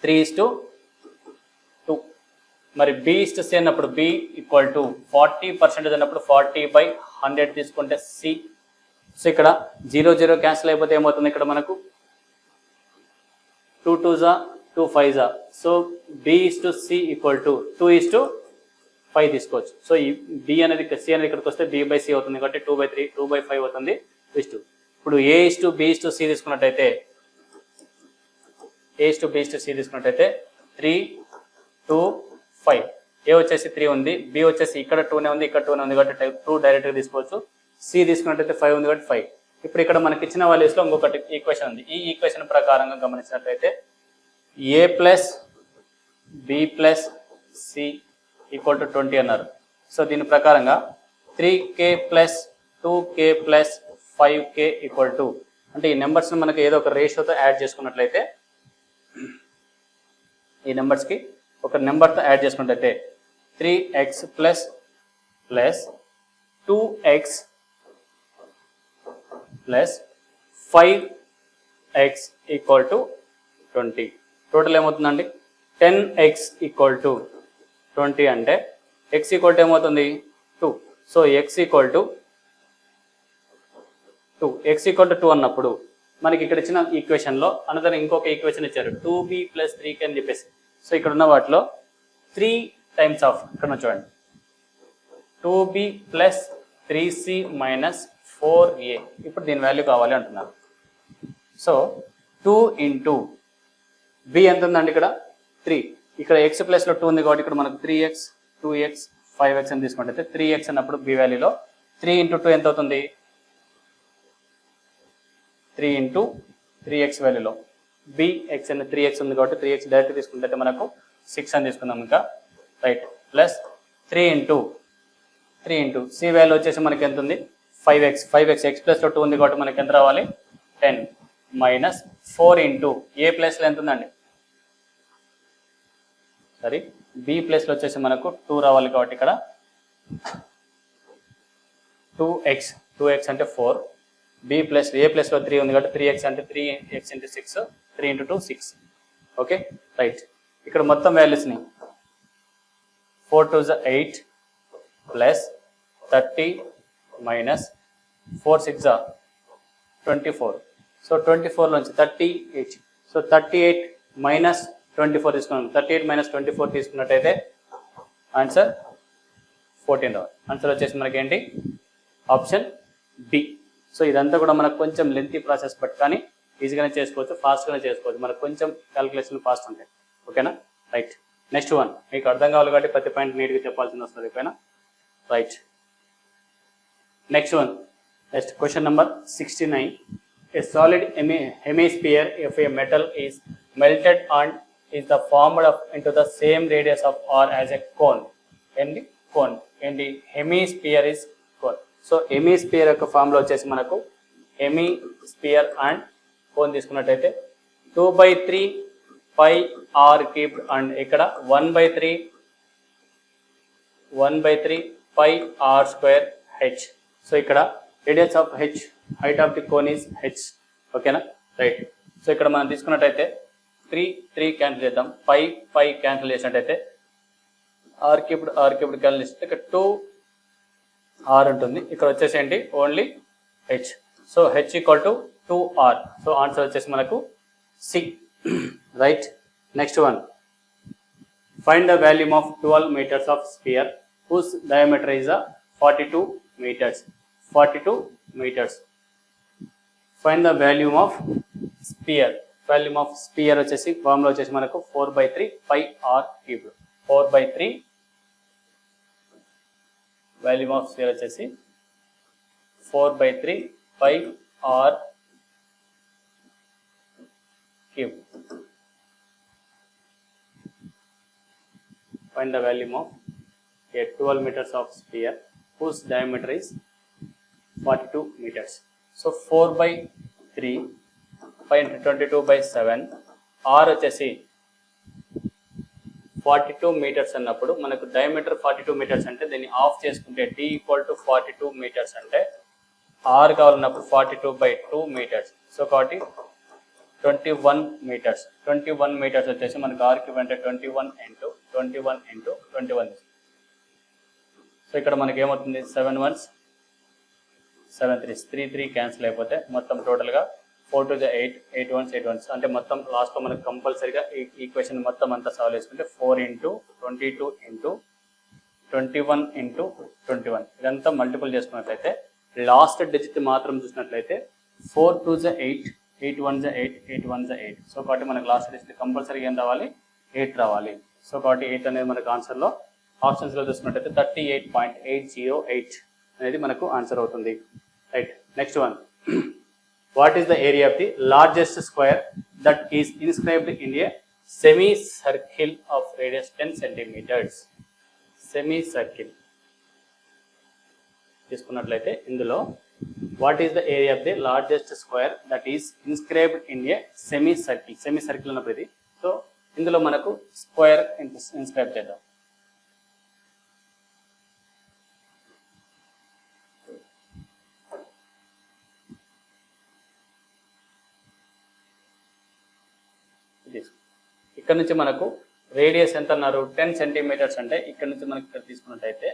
3 is to 2. మరి B is to C అన్నప్పుడు B ఈక్వల్ టు 40% అన్నప్పుడు 40 బై 100 తీసుకుంటే C. సో ఇక్కడ 0 క్యాన్సిల్ అయిపోతే ఏమవుతుంది ఇక్కడ మనకు 2 2s 2 5s. So B is to C equal to 2 is to 5 తీసుకోవచ్చు. సో ఈ B అనేది C అనేది ఇక్కడికి వస్తే B బై C అవుతుంది కాబట్టి 2 బై 3 2 బై 5 అవుతుంది. ఇప్పుడు A is to B is to C తీసుకున్నట్టయితే A is to B is to C తీసుకున్నట్టయితే 3 2 5. A వచ్చేసి 3 ఉంది, B వచ్చేసి ఇక్కడ 2నే ఉంది, ఇక్కడ 2నే ఉంది కాబట్టి 2 డైరెక్ట్గా తీసుకోవచ్చు. C తీసుకున్నట్టయితే 5 ఉంది కాబట్టి 5. ఇప్పుడు ఇక్కడ మనకి ఇచ్చిన వాల్యూస్లో ఇంకొకటి ఈక్వేషన్ ఉంది. ఈ ఈక్వేషన్ ప్రకారంగా గమనించినట్లయితే A plus B plus C equal to 20 అన్నారు. సో దీని ప్రకారంగా 3K plus 2K plus 5K equal to అంటే ఈ నెంబర్స్ని మనకి ఏదో ఒక రేషియోతో యాడ్ చేసుకున్నట్లయితే ఈ నెంబర్స్కి ఒక నెంబర్తో యాడ్ చేసుకున్నట్లయితే 3x plus 2x plus 5x equal to 20. Total ఏమవుతుందండి 10x ఈక్వల్ టు 20 అంటే x ఈక్వల్ టు ఏమవుతుంది 2. So x equal to 2 x equal to 2 అన్నప్పుడు మనకి ఇక్కడ ఇచ్చిన ఈక్వేషన్లో అనదర్ ఇంకొక ఈక్వేషన్ ఇచ్చారు 2b ప్లస్ 3k అని చెప్పేసి. సో ఇక్కడ ఉన్న వాటిలో 3 టైమ్స్ ఆఫ్ ఇక్కడ చూడండి 2b plus 3c minus 4a. ఇప్పుడు దీని వాల్యూ కావాలి అంటున్నారు. సో 2 ఇంటూ b ఎంత ఉందండి ఇక్కడ 3. ఇక్కడ x ప్లస్లో 2 ఉంది కాబట్టి ఇక్కడ మనకు 3x 2x 5x అని తీసుకుంటే 3x అన్నప్పుడు b వాల్యూలో 3 ఇంటూ 2 ఎంత అవుతుంది 3 ఇంటూ 3x వాల్యూలో bx అని 3x ఉంది కాబట్టి 3x డైరెక్ట్ తీసుకుంటే మనకు 6 అని తీసుకుందాం ఇంకా right. Plus 3 into c value వచ్చేసి మనకి ఎంత ఉంది 5x x ప్లస్లో 2 ఉంది కాబట్టి మనకి ఎంత రావాలి 10 మైనస్ 4 ఇంటూ ఏ ప్లస్లో ఎంత ఉందండి సారీ b ప్లస్లో వచ్చేసి మనకు 2 రావాలి కాబట్టి ఇక్కడ 2x అంటే 4, b ప్లస్ a ప్లస్లో 3 ఉంది కాబట్టి 3x అంటే 3x into 6, 3 into 2 6. Okay right. ఇక్కడ మొత్తం వాల్యూస్ని 4 2 8 ప్లస్ 30 మైనస్ 4 6 24. సో 24 నుంచి 38. సో 38 మైనస్ 24 తీసుకున్నాం. 38 మైనస్ 24 తీసుకున్నట్టయితే ఆన్సర్ 14 రావాలి. ఆన్సర్ వచ్చేసి మనకి ఏంటి ఆప్షన్ బి. సో ఇదంతా కూడా మనకు కొంచెం లెంతీ ప్రాసెస్ బట్ కానీ ఈజీగానే చేసుకోవచ్చు, ఫాస్ట్గానే చేసుకోవచ్చు. మనకు కొంచెం క్యాలిక్యులేషన్ ఫాస్ట్ ఉంటాయి. ఓకేనా రైట్. నెక్స్ట్ వన్ మీకు అర్థం కావాలి కాబట్టి ప్రతి పాయింట్ నీట్గా చెప్పాల్సింది వస్తుంది. ఓకేనా right. Next one next question number 69. A solid hemisphere of a metal is melted and is the formed into the same radius of r as a cone. ఏంటి కోన్ ఏంటి hemisphere is cone. So hemisphere యొక్క formula వచ్చేసి మనకు hemisphere and cone తీసుకున్నట్టయితే 2/3 పై R cubed and ఇక్కడ 1/3 pi R square H. So ఇక్కడ radius of H, height of the cone is H. ఓకేనా right. So ఇక్కడ మనం తీసుకున్నట్టయితే 3 క్యాన్సిల్ చేద్దాం. పై క్యాన్సిల్ చేసినట్టయితే ఆర్ క్యూబ్డ్ క్యాన్సిల్ చేస్తే ఇక్కడ 2r ఉంటుంది. ఇక్కడ వచ్చేసి ఏంటి only H. So H equal to 2r. So answer వచ్చేసి మనకు C right. Next one find the volume of 12 meters of sphere whose diameter is 42 meters. 42 meters. Find the volume of sphere. Volume of sphere వచ్చేసి formula వచ్చేసి మనకు 4/3 pi R cubed. 4/3 volume of sphere వచ్చేసి 4/3 pi R cube. Find the volume of a 12 meters of sphere whose diameter is 42 meters. So 4/3 into 22/7 r వచ్చేసి 42 meters అన్నప్పుడు మనకు diameter 42 meters అంటే దీన్ని of చేసుకుంటే d ఈక్వల్ టు 42 meters అంటే r కావాలన్నప్పుడు 42/2 meters. So కాబట్టి 21 meters. 21 meters వచ్చేసి మనకు r క్యూబ్ అంటే 21 into 21. సో ఇక్కడ మనకి ఏమవుతుంది 7 1s 7 3s 3 క్యాన్సిల్ అయిపోతే మొత్తం టోటల్గా 4 2 8 8 1s 8 1s అంటే మొత్తం లాస్ట్లో మనకు కంపల్సరీగా ఈ ఈక్వేషన్ మొత్తం అంతా సాల్వ్ చేసుకుంటే 4 into 22 into 21 into 21 ఇదంతా మల్టిపుల్ చేసుకున్నట్లయితే లాస్ట్ డిజిట్ మాత్రం చూసినట్లయితే 4 2s 8 8 1s 8 8 1s 8. సో కాబట్టి మనకు లాస్ట్ డిజిట్ కంపల్సరీగా ఏం రావాలి 8 రావాలి. సో కాబట్టి 8 అనేది మనకు ఆన్సర్లో ఆప్షన్స్లో చూసుకున్నట్టయితే 38.808 అనేది మనకు ఆన్సర్ అవుతుంది right. Next one what is the area of the largest square that is inscribed in a semi circle of radius 10 centimeters. Semi circle తీసుకున్నట్లయితే ఇందులో what is the area of the largest square that is inscribed in a semi circle. Semi circle అన్నప్పుడు ఇది. So ఇందులో మనకు square inscribe చేద్దాం. ఇక్కడ నుంచి మనకు రేడియస్ ఎంత అన్నారు 10 centimeters అంటే ఇక్కడ నుంచి మనకి ఇక్కడ తీసుకున్నట్టయితే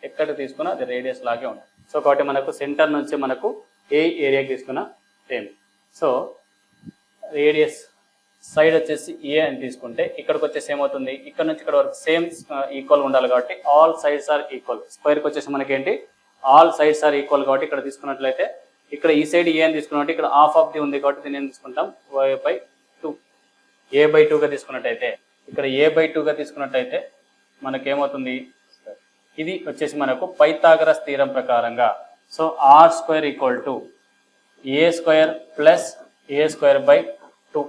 ఎక్కడ తీసుకున్నా అది రేడియస్ లాగే ఉంటుంది. సో కాబట్టి మనకు సెంటర్ నుంచి మనకు ఏ ఏరియాకి తీసుకున్నా సేమ్. సో రేడియస్ సైడ్ వచ్చేసి ఏ అని తీసుకుంటే ఇక్కడికి వచ్చేసి ఏమవుతుంది ఇక్కడ నుంచి ఇక్కడ వరకు సేమ్ ఈక్వల్ ఉండాలి కాబట్టి ఆల్ సైడ్స్ ఆర్ ఈక్వల్. స్క్వేర్కి వచ్చేసి మనకి ఏంటి ఆల్ సైడ్స్ ఆర్ ఈక్వల్ కాబట్టి ఇక్కడ తీసుకున్నట్లయితే ఇక్కడ ఈ సైడ్ ఏ అని తీసుకున్నట్టు ఇక్కడ హాఫ్ ఆఫ్ ది ఉంది కాబట్టి దీన్ని ఏం తీసుకుంటాం a/2 a/2గా తీసుకున్నట్టయితే ఇక్కడ a/2గా తీసుకున్నట్టయితే మనకేమవుతుంది ఇది వచ్చేసి మనకు పైథాగరస్ థీరం ప్రకారంగా so r² equal to a² plus a²/2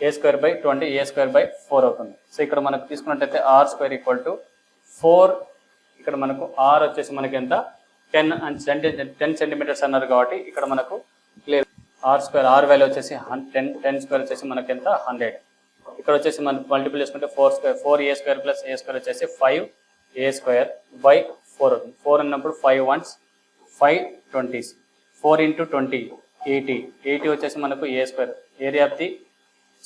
a²/2 a²/4 అవుతుంది. సో ఇక్కడ మనకు తీసుకున్నట్టయితే r² ఈక్వల్ టు 4. ఇక్కడ మనకు r వచ్చేసి మనకి ఎంత 10 centimeters అన్నారు కాబట్టి ఇక్కడ మనకు క్లియర్ r² r వాల్యూ వచ్చేసి 10² వచ్చేసి మనకి ఎంత 100. ఇక్కడ వచ్చేసి మనం మల్టిపుల్ చేసుకుంటే 4a² ప్లస్ a² వచ్చేసి 5a² బై 4 అవుతుంది. 4 అన్నప్పుడు 5 1s 5 20s 4 into 20 80 వచ్చేసి మనకు a². Area of the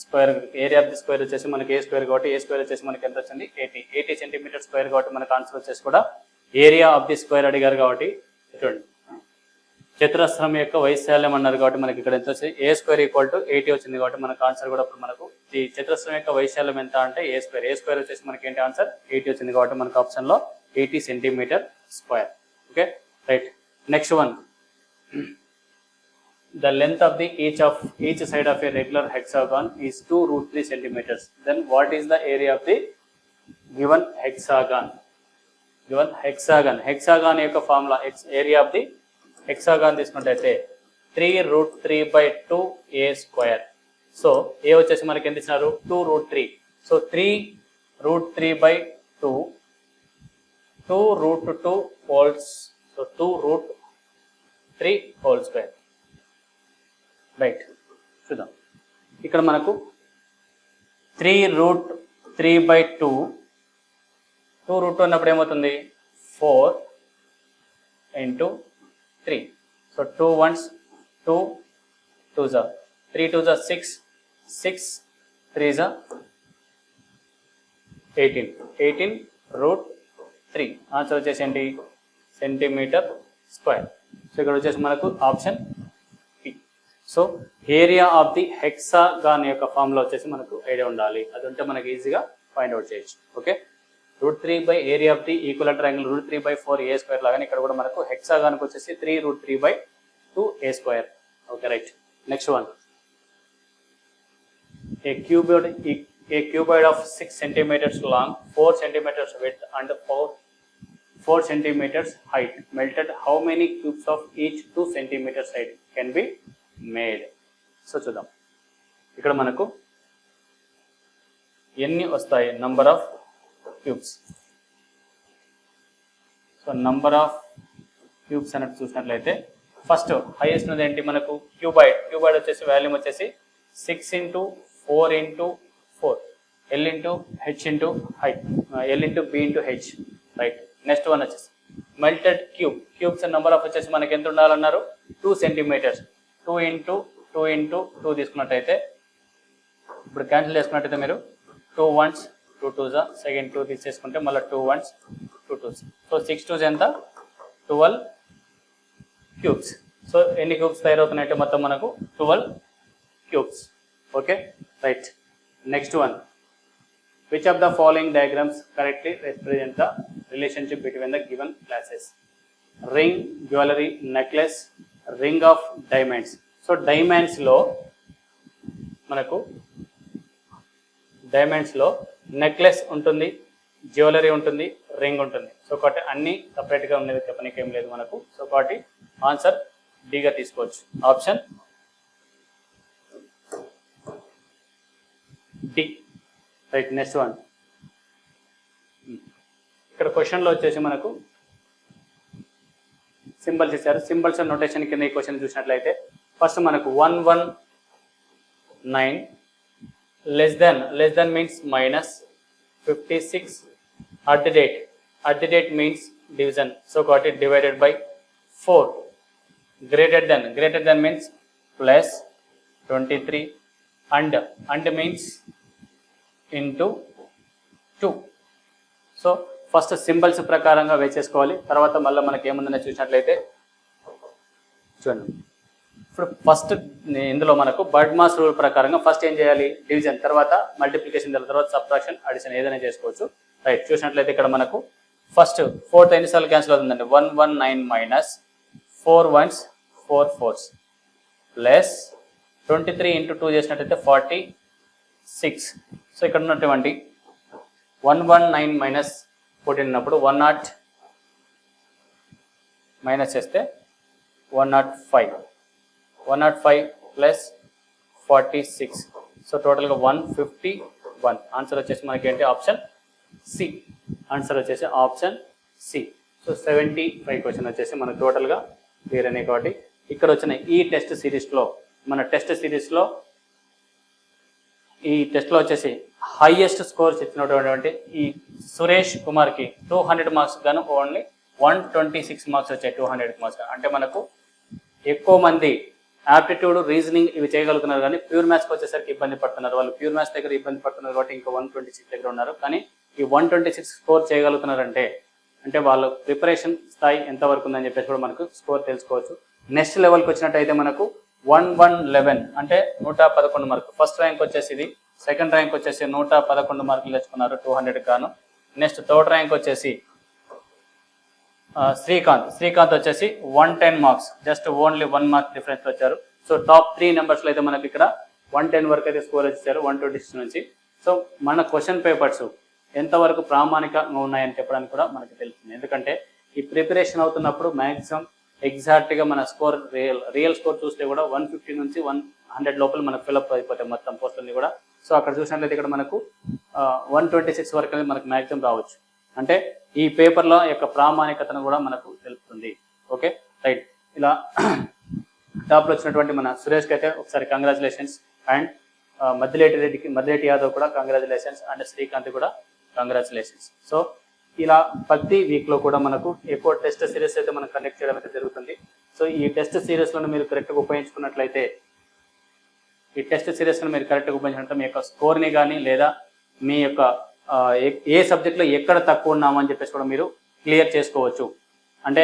square వచ్చేసి మనకి a² కాబట్టి a² వచ్చేసి మనకి ఎంత వచ్చింది 80 సెంటీమీటర్ స్క్వేర్ కాబట్టి మనకు ఆన్సర్ వచ్చేసి కూడా ఏరియా ఆఫ్ ది స్క్వేర్ అడిగారు కాబట్టి చూడండి చతురస్రం యొక్క వైశాల్యం అన్నారు కాబట్టి మనకి ఇక్కడ ఎంత వచ్చింది a² = 80 వచ్చింది కాబట్టి మనకు ఆన్సర్ కూడా ఇప్పుడు మనకు ఈ చతురస్రం యొక్క వైశాల్యం ఎంత అంటే a² వచ్చేసి మనకి ఏంటి ఆన్సర్ 80 వచ్చింది కాబట్టి మనకు ఆప్షన్లో 80 centimetre square. Okay right. Next one, the length of each side of a regular hexagon is 2√3 centimeters. Then what is the area of the given hexagon? Hexagon యొక్క formula area of the hexagon తీసుకున్నట్టయితే 3√3/2a². So ఏ వచ్చేసి మనకి ఎంత ఇచ్చినారు 2√3. So 3√3/2 2√2 holes, so 2√3 whole square. Right చూద్దాం. ఇక్కడ మనకు 3√3/2 2√2 అన్నప్పుడు ఏమవుతుంది 4 into 3. So 2 1s 2 2s 3 2s 6 6 3s 18 answer వచ్చేసి ఏంటి సెంటీమీటర్ స్క్వేర్. సో ఇక్కడ వచ్చేసి మనకు option P. So area of the hexagon యొక్క ఫార్ములా వచ్చేసి మనకు ఐడియా ఉండాలి, అది ఉంటే మనకు ఈజీగా ఫైండ్ అవుట్ చేయొచ్చు. Okay √3 area of the equal triangle √3/4a² లాగానే ఇక్కడ కూడా మనకు హెక్సాగాన్కి వచ్చేసి 3√3/2a². Okay right. Next one, a cuboid of 6 centimeters long, 4 centimeters width and 4 centimeters height melted. How many cubes of each 2 centimeters height can be made? So చూద్దాం ఇక్కడ మనకు ఎన్ని వస్తాయి number of cubes. So number of cubes అన్నట్టు చూసినట్లయితే first highest ఉన్నది ఏంటి మనకు క్యూబాయిడ్ వచ్చేసి వాల్యూమ్ వచ్చేసి 6 into 4 into 4 L into H into height L into B into H. Right. Next one వచ్చేసి మెల్టెడ్ క్యూబ్స్ నెంబర్ ఆఫ్ వచ్చేసి మనకి ఎంత ఉండాలన్నారు 2 సెంటీమీటర్స్. 2 into 2 into 2 తీసుకున్నట్టయితే ఇప్పుడు క్యాన్సిల్ చేసుకున్నట్టయితే మీరు 2 1s 2 2s సెకండ్ 2 తీసేసుకుంటే మళ్ళీ 2 1s 2 2s. సో 6 2s ఎంత 12 క్యూబ్స్. సో ఎన్ని క్యూబ్స్ తయారవుతున్నాయంటే మొత్తం మనకు 12 cubes. Okay right. Next one, which of the following diagrams correctly represent the relationship between the given classes? Ring, jewelry, necklace, ring of diamonds. So డైమండ్స్లో మనకు necklace ఉంటుంది, jewellery ఉంటుంది, ring ఉంటుంది. So కాబట్టి అన్ని సపరేట్గా ఉండేది చెప్పనీకి ఏం లేదు మనకు. సో కాబట్టి ఆన్సర్ డిగా తీసుకోవచ్చు, option D. Right. Next one, ఇక్కడ క్వశ్చన్లో వచ్చేసి మనకు సింబల్స్ ఇచ్చారు. సింబల్స్ అండ్ నోటేషన్ కింద ఈ క్వశ్చన్ చూసినట్లయితే ఫస్ట్ మనకు 119 less than means minus 56 at the date means division. So got it divided by 4. Greater than means plus 23 and means into 2. So first symbols ప్రకారంగా వేసేసుకోవాలి. తర్వాత మళ్ళీ మనకి ఏముందని చూసినట్లయితే చూడండి, ఇప్పుడు ఫస్ట్ ఇందులో మనకు బర్డ్మాస్ రూల్ ప్రకారంగా ఫస్ట్ ఏం చేయాలి డివిజన్, తర్వాత మల్టిప్లికేషన్, తర్వాత సబ్ట్రాక్షన్, అడిషన్ ఏదైనా చేసుకోవచ్చు. రైట్. చూసినట్లయితే ఇక్కడ మనకు ఫస్ట్ 4th ఎన్నిసార్లు క్యాన్సిల్ అవుతుందండి 119 minus 4 1s 4 4s plus 23 into 2 చేసినట్లయితే 46. సో ఇక్కడ ఉన్నటువంటి 119 మైనస్ 14 ఉన్నప్పుడు 10 మైనస్ చేస్తే 105 ప్లస్ 46. సో టోటల్గా 151. ఆన్సర్ వచ్చేసి మనకి ఏంటి ఆప్షన్ సి. సో 75 క్వశ్చన్ వచ్చేసి మనకు టోటల్గా క్లియర్ అనే కాబట్టి ఇక్కడ వచ్చిన ఈ టెస్ట్ సిరీస్లో ఈ టెస్ట్లో వచ్చేసి హైయెస్ట్ స్కోర్స్ ఇచ్చినటువంటి ఈ సురేష్ కుమార్కి 200 మార్క్స్ గాను ఓన్లీ 126 మార్క్స్ వచ్చాయి. 200 మార్క్స్ అంటే మనకు ఎక్కువ మంది ఆప్టిట్యూడ్, రీజనింగ్ ఇవి చేయగలుగుతున్నారు, కానీ ప్యూర్ మ్యాథ్స్కి వచ్చేసరికి ఇబ్బంది పడుతున్నారు. వాళ్ళు ప్యూర్ మ్యాథ్స్ దగ్గర ఇబ్బంది పడుతున్నారు కాబట్టి ఇంకా 126 దగ్గర ఉన్నారు. కానీ ఈ 126 స్కోర్ చేయగలుగుతున్నారంటే అంటే వాళ్ళ ప్రిపరేషన్ స్థాయి ఎంతవరకు ఉందని చెప్పేసి కూడా మనకు స్కోర్ తెలుసుకోవచ్చు. నెక్స్ట్ లెవెల్కి వచ్చినట్టయితే మనకు 111 అంటే 111 మార్కులు. ఫస్ట్ ర్యాంక్ వచ్చేసి ఇది, సెకండ్ ర్యాంక్ వచ్చేసి 111 మార్కులు తెచ్చుకున్నారు 200 గాను. నెక్స్ట్ థర్డ్ ర్యాంక్ వచ్చేసి శ్రీకాంత్ వచ్చేసి 110 marks, just only 1 mark difference వచ్చారు. సో టాప్ 3 నెంబర్స్లో అయితే మనకి ఇక్కడ 110 వరకు అయితే స్కోర్ వచ్చారు 126 నుంచి. సో మన క్వశ్చన్ పేపర్స్ ఎంతవరకు ప్రామాణికంగా ఉన్నాయని చెప్పడానికి కూడా మనకి తెలుస్తుంది. ఎందుకంటే ఈ ప్రిపరేషన్ అవుతున్నప్పుడు మ్యాక్సిమం ఎగ్జాక్ట్గా మన స్కోర్ రియల్ స్కోర్ చూస్తే కూడా 150 నుంచి 100 లోపల మనకు ఫిల్అప్ అయిపోతాయి మొత్తం పోస్టులన్నీ కూడా. సో అక్కడ చూసినట్లయితే ఇక్కడ మనకు 126 వరకు అనేది మనకు మ్యాక్సిమం రావచ్చు. అంటే ఈ పేపర్ల యొక్క ప్రామాణికతను కూడా మనకు తెలుపుతుంది. Okay right. ఇలా టాప్లో వచ్చినటువంటి మన సురేష్కి అయితే ఒకసారి కంగ్రాచులేషన్స్, అండ్ మద్దిలేటి యాదవ్ కూడా కంగ్రాచులేషన్స్, అండ్ శ్రీకాంత్ కూడా కంగ్రాచులేషన్స్. సో ఇలా ప్రతి వీక్లో కూడా మనకు ఎక్కువ టెస్ట్ సిరీస్ అయితే మనం కండక్ట్ చేయడం అయితే జరుగుతుంది. సో ఈ టెస్ట్ సిరీస్లను మీరు కరెక్ట్గా ఉపయోగించుకున్నట్లయితే, ఈ టెస్ట్ సిరీస్ను మీరు కరెక్ట్గా ఉపయోగించినట్లయితే మీ యొక్క స్కోర్ని కానీ లేదా మీ యొక్క ఏ సబ్జెక్ట్లో ఎక్కడ తక్కువ ఉన్నామని చెప్పేసి కూడా మీరు క్లియర్ చేసుకోవచ్చు. అంటే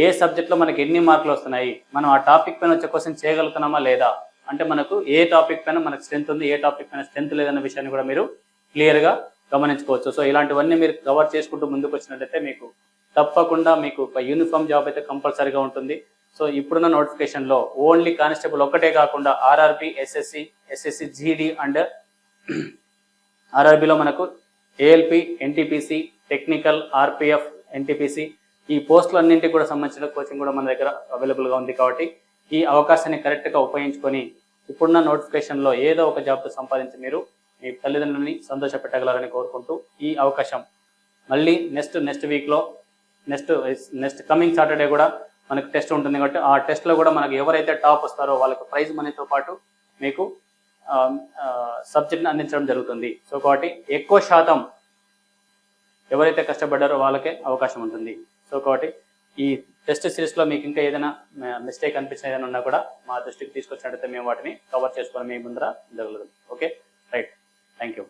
ఏ సబ్జెక్ట్లో మనకి ఎన్ని మార్కులు వస్తున్నాయి, మనం ఆ టాపిక్ పైన వచ్చే క్వశ్చన్ చేయగలుగుతున్నామా లేదా, అంటే మనకు ఏ టాపిక్ పైన మనకు స్ట్రెంత్ ఉంది, ఏ టాపిక్ పైన స్ట్రెంత్ లేదన్న విషయాన్ని కూడా మీరు క్లియర్గా గమనించుకోవచ్చు. సో ఇలాంటివన్నీ మీరు కవర్ చేసుకుంటూ ముందుకు వచ్చినట్లయితే మీకు తప్పకుండా మీకు ఒక యూనిఫామ్ జాబ్ అయితే కంపల్సరీగా ఉంటుంది. సో ఇప్పుడున్న నోటిఫికేషన్లో ఓన్లీ కానిస్టేబుల్ ఒక్కటే కాకుండా ఆర్ఆర్బి, ఎస్ఎస్సి జీడీ అండ్ ఆర్ఆర్బిలో మనకు ALP, NTPC, technical, RPF, NTPC ఈ పోస్టులు అన్నింటికి కూడా సంబంధించిన కోచింగ్ కూడా మన దగ్గర అవైలబుల్గా ఉంది. కాబట్టి ఈ అవకాశాన్ని కరెక్ట్గా ఉపయోగించుకొని ఇప్పుడున్న నోటిఫికేషన్లో ఏదో ఒక జాబ్తో సంపాదించి మీరు మీ తల్లిదండ్రులని సంతోషపెట్టగలరని కోరుకుంటూ, ఈ అవకాశం మళ్ళీ నెక్స్ట్ వీక్లో నెక్స్ట్ కమింగ్ సాటర్డే కూడా మనకు టెస్ట్ ఉంటుంది. కాబట్టి ఆ టెస్ట్లో కూడా మనకు ఎవరైతే టాప్ వస్తారో వాళ్ళకి ప్రైజ్ మనీతో పాటు మీకు సబ్జెక్ట్ని అందించడం జరుగుతుంది. సో కాబట్టి ఎక్కువ శాతం ఎవరైతే కష్టపడ్డారో వాళ్ళకే అవకాశం ఉంటుంది. సో కాబట్టి ఈ టెస్ట్ సిరీస్లో మీకు ఇంకా ఏదైనా మిస్టేక్ అనిపించిన ఏదైనా ఉన్నా కూడా మా దృష్టికి తీసుకొచ్చినట్టయితే మేము వాటిని కవర్ చేసుకొని మీ ముందర జరగలేదు. Okay right, thank you.